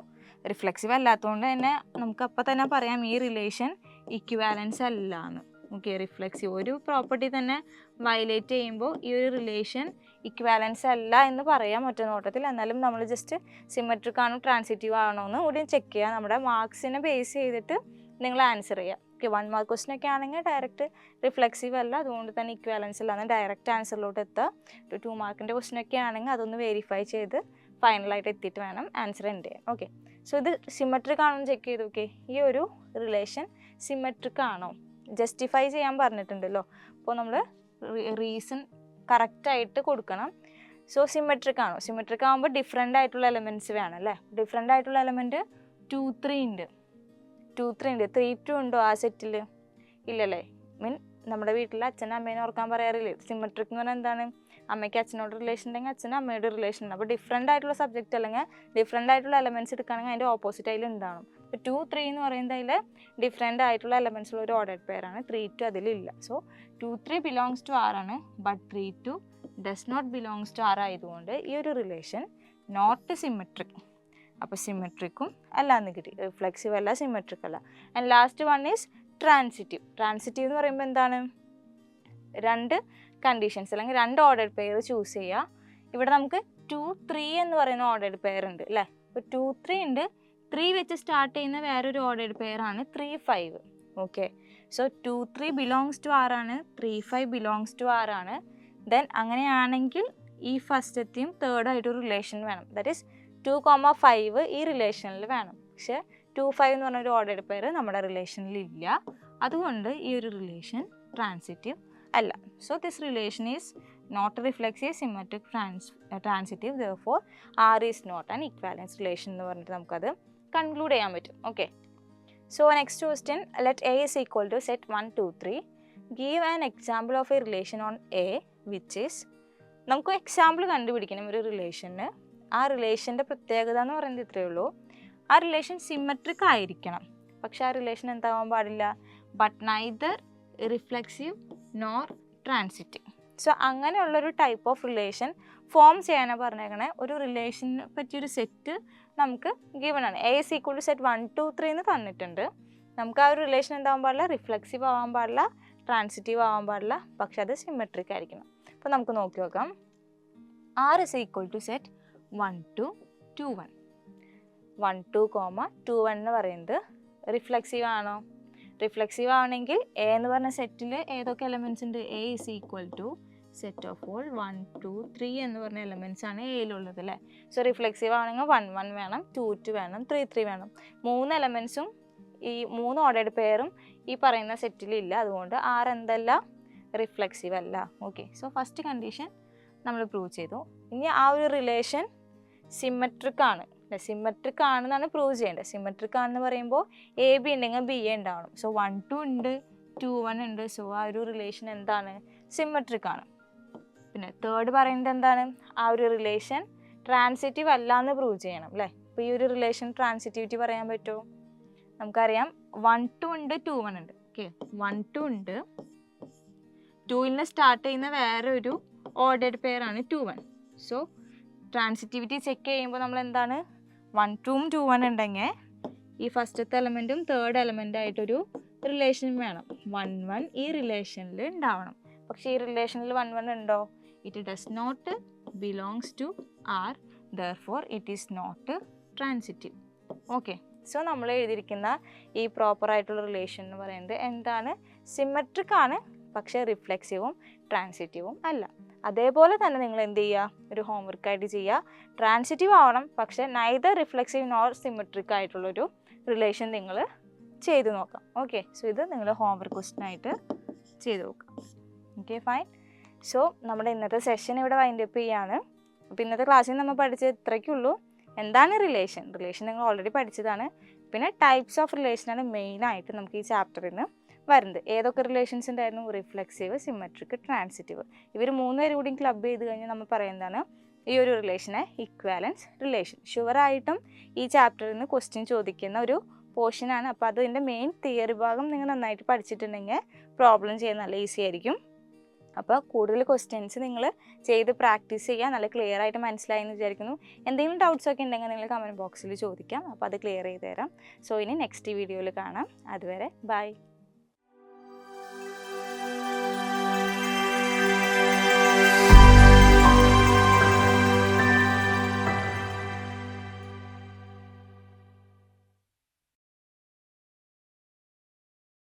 റിഫ്ലെക്സീവ് അല്ലാത്തതുകൊണ്ട് തന്നെ നമുക്ക് അപ്പം തന്നെ പറയാം ഈ റിലേഷൻ ഇക്വാലൻസ് അല്ല എന്ന്. ഓക്കെ. റിഫ്ലെക്സീവ് ഒരു പ്രോപ്പർട്ടി തന്നെ വയലേറ്റ് ചെയ്യുമ്പോൾ ഈ ഒരു റിലേഷൻ ഇക്വാലൻസ് അല്ല എന്ന് പറയാം ഒറ്റ നോട്ടത്തിൽ. എന്നാലും നമ്മൾ ജസ്റ്റ് സിമെട്രിക് ആണോ ട്രാൻസിറ്റീവ് ആണോ എന്ന് കൂടി ചെക്ക് ചെയ്യുക. നമ്മുടെ മാർക്സിനെ ബേസ് ചെയ്തിട്ട് നിങ്ങൾ ആൻസർ ചെയ്യുക. ഓക്കെ. 1 മാർക്ക് ക്വസ്റ്റൻ ഒക്കെ ആണെങ്കിൽ ഡയറക്റ്റ് റിഫ്ലെക്സീവ് അല്ല, അതുകൊണ്ട് തന്നെ ഇക്വാലൻസ് അല്ലാന്ന് ഡയറക്റ്റ് ആൻസറിലോട്ട് എത്തുക. ഒരു 2 മാർക്കിൻ്റെ ക്വസ്റ്റൻ ഒക്കെ ആണെങ്കിൽ അതൊന്ന് വെരിഫൈ ചെയ്ത് ഫൈനലായിട്ട് എത്തിയിട്ട് വേണം ആൻസർ എൻഡ് ചെയ്യാൻ. ഓക്കെ. സോ ഇത് സിമെട്രിക് ആണോ എന്ന് ചെക്ക് ചെയ്ത് നോക്കി, ഈ ഒരു റിലേഷൻ സിമെട്രിക് ആണോ, ജസ്റ്റിഫൈ ചെയ്യാൻ പറഞ്ഞിട്ടുണ്ടല്ലോ. അപ്പോൾ നമ്മൾ റീസൺ കറക്റ്റായിട്ട് കൊടുക്കണം. സോ സിമെട്രിക് ആണോ, സിമെട്രിക് ആകുമ്പോൾ ഡിഫറെൻ്റ് ആയിട്ടുള്ള എലമെൻറ്റ്സ് വേണം അല്ലേ. ഡിഫറെൻ്റ് ആയിട്ടുള്ള എലമെൻറ്റ് 2 3 ഉണ്ട്, 2 3 ഉണ്ട്. 3 2 ഉണ്ടോ ആ സെറ്റിൽ, ഇല്ലല്ലേ. നമ്മുടെ വീട്ടിൽ അച്ഛനും അമ്മേനെ ഓർക്കാൻ പറയാറില്ലേ. സിമെട്രിക് എന്ന് പറഞ്ഞാൽ എന്താണ്, അമ്മയ്ക്ക് അച്ഛനോട് റിലേഷൻ ഉണ്ടെങ്കിൽ അച്ഛനും അമ്മയുടെ റിലേഷൻ ഉണ്ട്. അപ്പോൾ ഡിഫറെൻ്റ് ആയിട്ടുള്ള സബ്ജക്റ്റ് അല്ലെങ്കിൽ ഡിഫറെൻ്റ് ആയിട്ടുള്ള എലമെൻറ്റ്സ് എടുക്കുകയാണെങ്കിൽ അതിൻ്റെ ഓപ്പോസിറ്റ് അതിൽ ഉണ്ടാവണം. ഇപ്പോൾ 2 3 എന്ന് പറയുന്നത് അതിൽ ഡിഫറെൻ്റ് ആയിട്ടുള്ള എലമെൻറ്റ്സ് ഉള്ള ഒരു ഓർഡേഡ് പെയറാണ്. 3 2 അതിലില്ല. സോ 2 3 ബിലോങ്സ് ടു ആർ ആണ്, but 3 2 does not belongs to R ആയതുകൊണ്ട് ഈ ഒരു റിലേഷൻ നോട്ട് സിമെട്രിക്. അപ്പോൾ സിമെട്രിക്കും അല്ല എന്ന് കിട്ടി, റിഫ്ലെക്സീവ് അല്ല, സിമെട്രിക് അല്ല. And last one is transitive. Transitive എന്ന് പറയുമ്പോൾ എന്താണ്, 2 കണ്ടീഷൻസ് അല്ലെങ്കിൽ 2 ഓർഡേഡ് പെയർ ചൂസ് ചെയ്യുക. ഇവിടെ നമുക്ക് 2 3 എന്ന് പറയുന്ന ഓർഡേഡ് പെയർ ഉണ്ട് അല്ലേ. ഇപ്പോൾ 2 3 ഉണ്ട്, 3 വെച്ച് സ്റ്റാർട്ട് ചെയ്യുന്ന വേറൊരു ഓർഡേഡ് പെയർ ആണ് 3 5. Okay. So 2 3 belongs to R ആണ്, 3 5 ബിലോങ്സ് ടു ആർ ആണ്. ദെൻ അങ്ങനെയാണെങ്കിൽ ഈ ഫസ്റ്റത്തെയും തേർഡായിട്ടൊരു റിലേഷൻ വേണം. ദാറ്റ് ഈസ് 2 5 ഈ റിലേഷനിൽ വേണം. പക്ഷേ 2 5 എന്ന് പറഞ്ഞൊരു ഓർഡേഡ് പെയർ നമ്മുടെ റിലേഷനിൽ ഇല്ല, അതുകൊണ്ട് ഈ ഒരു റിലേഷൻ ട്രാൻസിറ്റീവ് അല്ല. So this relation is not reflexive, symmetric, transitive. Therefore R is not an equivalence relation എന്ന് പറഞ്ഞിട്ട് നമുക്കത് കൺക്ലൂഡ് ചെയ്യാൻ പറ്റും. Okay. So next question, let A is equal to set 1 2 3. Give an example of a relation on A which is. നമുക്ക് example കണ്ടുപിടിക്കണം ഒരു റിലേഷന്. ആ റിലേഷൻ്റെ പ്രത്യേകത എന്ന് പറയുന്നത് ഇത്രയേ ഉള്ളൂ, ആ റിലേഷൻ സിമെട്രിക് ആയിരിക്കണം. പക്ഷെ ആ റിലേഷൻ എന്താവാൻ പാടില്ല, but neither reflexive nor transitive. So അങ്ങനെയുള്ളൊരു ടൈപ്പ് ഓഫ് റിലേഷൻ ഫോം ചെയ്യാനാണ് പറഞ്ഞേക്കണേ. ഒരു റിലേഷനെ പറ്റിയൊരു സെറ്റ് നമുക്ക് ഗിവൺ ആണ്. A is equal to set 1 2 3 എന്ന് തന്നിട്ടുണ്ട്. നമുക്ക് ആ ഒരു റിലേഷൻ എന്താവാൻ പാടില്ല, റിഫ്ലെക്സീവ് ആവാൻ പാടില്ല, ട്രാൻസിറ്റീവ് ആവാൻ പാടില്ല, പക്ഷെ അത് സിമെട്രിക് ആയിരിക്കണം. അപ്പോൾ നമുക്ക് നോക്കി നോക്കാം. R is equal to set 1 2 2 1. 1 2, 2 1 എന്ന് പറയുന്നത് റിഫ്ലെക്സീവ് ആണോ? റിഫ്ലെക്സീവ് ആണെങ്കിൽ എ എന്ന് പറഞ്ഞ സെറ്റിൽ ഏതൊക്കെ എലമെൻറ്റ്സ് ഉണ്ട്? A is equal to set of all 1 2 3 എന്ന് പറഞ്ഞ എലമെൻറ്റ്സ് ആണ് എയിലുള്ളത് അല്ലേ. സോ റിഫ്ലെക്സീവ് ആണെങ്കിൽ 1 1 വേണം, 2 2 വേണം, 3 3 വേണം. 3 എലമെൻറ്റ്സും ഈ 3 ഓർഡേഡ് പെയറും ഈ പറയുന്ന സെറ്റിലില്ല, അതുകൊണ്ട് ആർ എന്തല്ല, റിഫ്ലെക്സീവ് അല്ല. ഓക്കെ. സോ ഫസ്റ്റ് കണ്ടീഷൻ നമ്മൾ പ്രൂവ് ചെയ്തു. ഇനി ആ ഒരു റിലേഷൻ സിമെട്രിക് ആണ്, സിമെട്രിക് ആണെന്നാണ് പ്രൂവ് ചെയ്യേണ്ടത്. സിമെട്രിക് ആണെന്ന് പറയുമ്പോൾ എ ബി ഉണ്ടെങ്കിൽ ബി എ ഉണ്ടാവണം. സോ 1 2 ഉണ്ട്, 2 1 ഉണ്ട്. സോ ആ ഒരു റിലേഷൻ എന്താണ്, സിമെട്രിക് ആണ്. പിന്നെ തേർഡ് പറയുന്നത് എന്താണ്, ആ ഒരു റിലേഷൻ ട്രാൻസിറ്റീവ് അല്ല എന്ന് പ്രൂവ് ചെയ്യണം അല്ലേ. അപ്പോൾ ഈ ഒരു റിലേഷൻ ട്രാൻസിറ്റിവിറ്റി പറയാൻ പറ്റുമോ? നമുക്കറിയാം 1 2 ഉണ്ട്, 2 1 ഉണ്ട്. ഓക്കെ. 1 2 ഉണ്ട്, 2ൽ സ്റ്റാർട്ട് ചെയ്യുന്ന വേറെ ഒരു ഓർഡേഡ് പെയർ ആണ് 2 1. സോ ട്രാൻസിറ്റിവിറ്റി ചെക്ക് ചെയ്യുമ്പോൾ നമ്മൾ എന്താണ് 1 2 2 1 ഉണ്ടെങ്കിൽ ഈ ഫസ്റ്റത്തെ എലമെൻറ്റും തേർഡ് എലമെൻ്റായിട്ടൊരു റിലേഷൻ വേണം. 1 1 ഈ റിലേഷനിൽ ഉണ്ടാവണം. പക്ഷേ ഈ റിലേഷനിൽ 1 1 ഉണ്ടോ? It does not belongs to R, therefore it is not transitive. Okay, so നമ്മൾ എഴുതിയിരിക്കുന്ന ഈ പ്രോപ്പറായിട്ടുള്ള റിലേഷൻ എന്ന് പറയുന്നത് എന്താണ്? സിമെട്രിക് ആണ്, പക്ഷേ റിഫ്ലെക്സീവും ട്രാൻസിറ്റീവും അല്ല. അതേപോലെ തന്നെ നിങ്ങൾ എന്ത് ചെയ്യുക? ഒരു ഹോംവർക്കായിട്ട് ചെയ്യുക. ട്രാൻസിറ്റീവ് ആവണം, പക്ഷേ നൈദർ റിഫ്ലെക്സീവ് നോർ സിമെട്രിക് ആയിട്ടുള്ളൊരു റിലേഷൻ നിങ്ങൾ ചെയ്ത് നോക്കാം. ഓക്കെ, സോ ഇത് നിങ്ങൾ ഹോംവർക്ക് ക്വസ്റ്റ്യൻ ആയിട്ട് ചെയ്ത് നോക്കാം. Okay, fine. സോ നമ്മുടെ ഇന്നത്തെ സെഷൻ ഇവിടെ വൈൻഡ് അപ്പ് ചെയ്യാണ്. അപ്പോൾ ഇന്നത്തെ ക്ലാസ്സിൽ നമ്മൾ പഠിച്ചത് ഇത്രയ്ക്കുള്ളൂ. എന്താണ് റിലേഷൻ? റിലേഷൻ നിങ്ങൾ ഓൾറെഡി പഠിച്ചതാണ്. പിന്നെ ടൈപ്സ് ഓഫ് റിലേഷനാണ് മെയിനായിട്ട് നമുക്ക് ഈ ചാപ്റ്ററിൽ നിന്ന് വരുന്നത്. ഏതൊക്കെ റിലേഷൻസ് ഉണ്ടായിരുന്നു? Reflexive, symmetric, transitive. ഇവർ 3 പേരും കൂടി ക്ലബ് ചെയ്ത് കഴിഞ്ഞാൽ നമ്മൾ പറയുന്നതാണ് ഈ ഒരു റിലേഷനെ ഇക്വാലൻസ് റിലേഷൻ. ഷുവറായിട്ടും ഈ ചാപ്റ്ററിൽ നിന്ന് ക്വസ്റ്റ്യൻ ചോദിക്കുന്ന ഒരു പോർഷനാണ്. അപ്പോൾ അതിൻ്റെ മെയിൻ തിയറി ഭാഗം നിങ്ങൾ നന്നായിട്ട് പഠിച്ചിട്ടുണ്ടെങ്കിൽ പ്രോബ്ലം ചെയ്യാൻ നല്ല ഈസി ആയിരിക്കും. അപ്പോൾ കൂടുതൽ ക്വസ്റ്റ്യൻസ് നിങ്ങൾ ചെയ്ത് പ്രാക്ടീസ് ചെയ്യുക. നല്ല ക്ലിയർ ആയിട്ട് മനസ്സിലായി എന്ന് വിചാരിക്കുന്നു. എന്തെങ്കിലും ഡൗട്ട്സ് ഒക്കെ ഉണ്ടെങ്കിൽ നിങ്ങൾ കമൻറ്റ് ബോക്സിൽ ചോദിക്കാം. അപ്പോൾ അത് ക്ലിയർ ചെയ്ത് തരാം. സോ ഇനി നെക്സ്റ്റ് വീഡിയോയിൽ കാണാം. അതുവരെ ബൈ.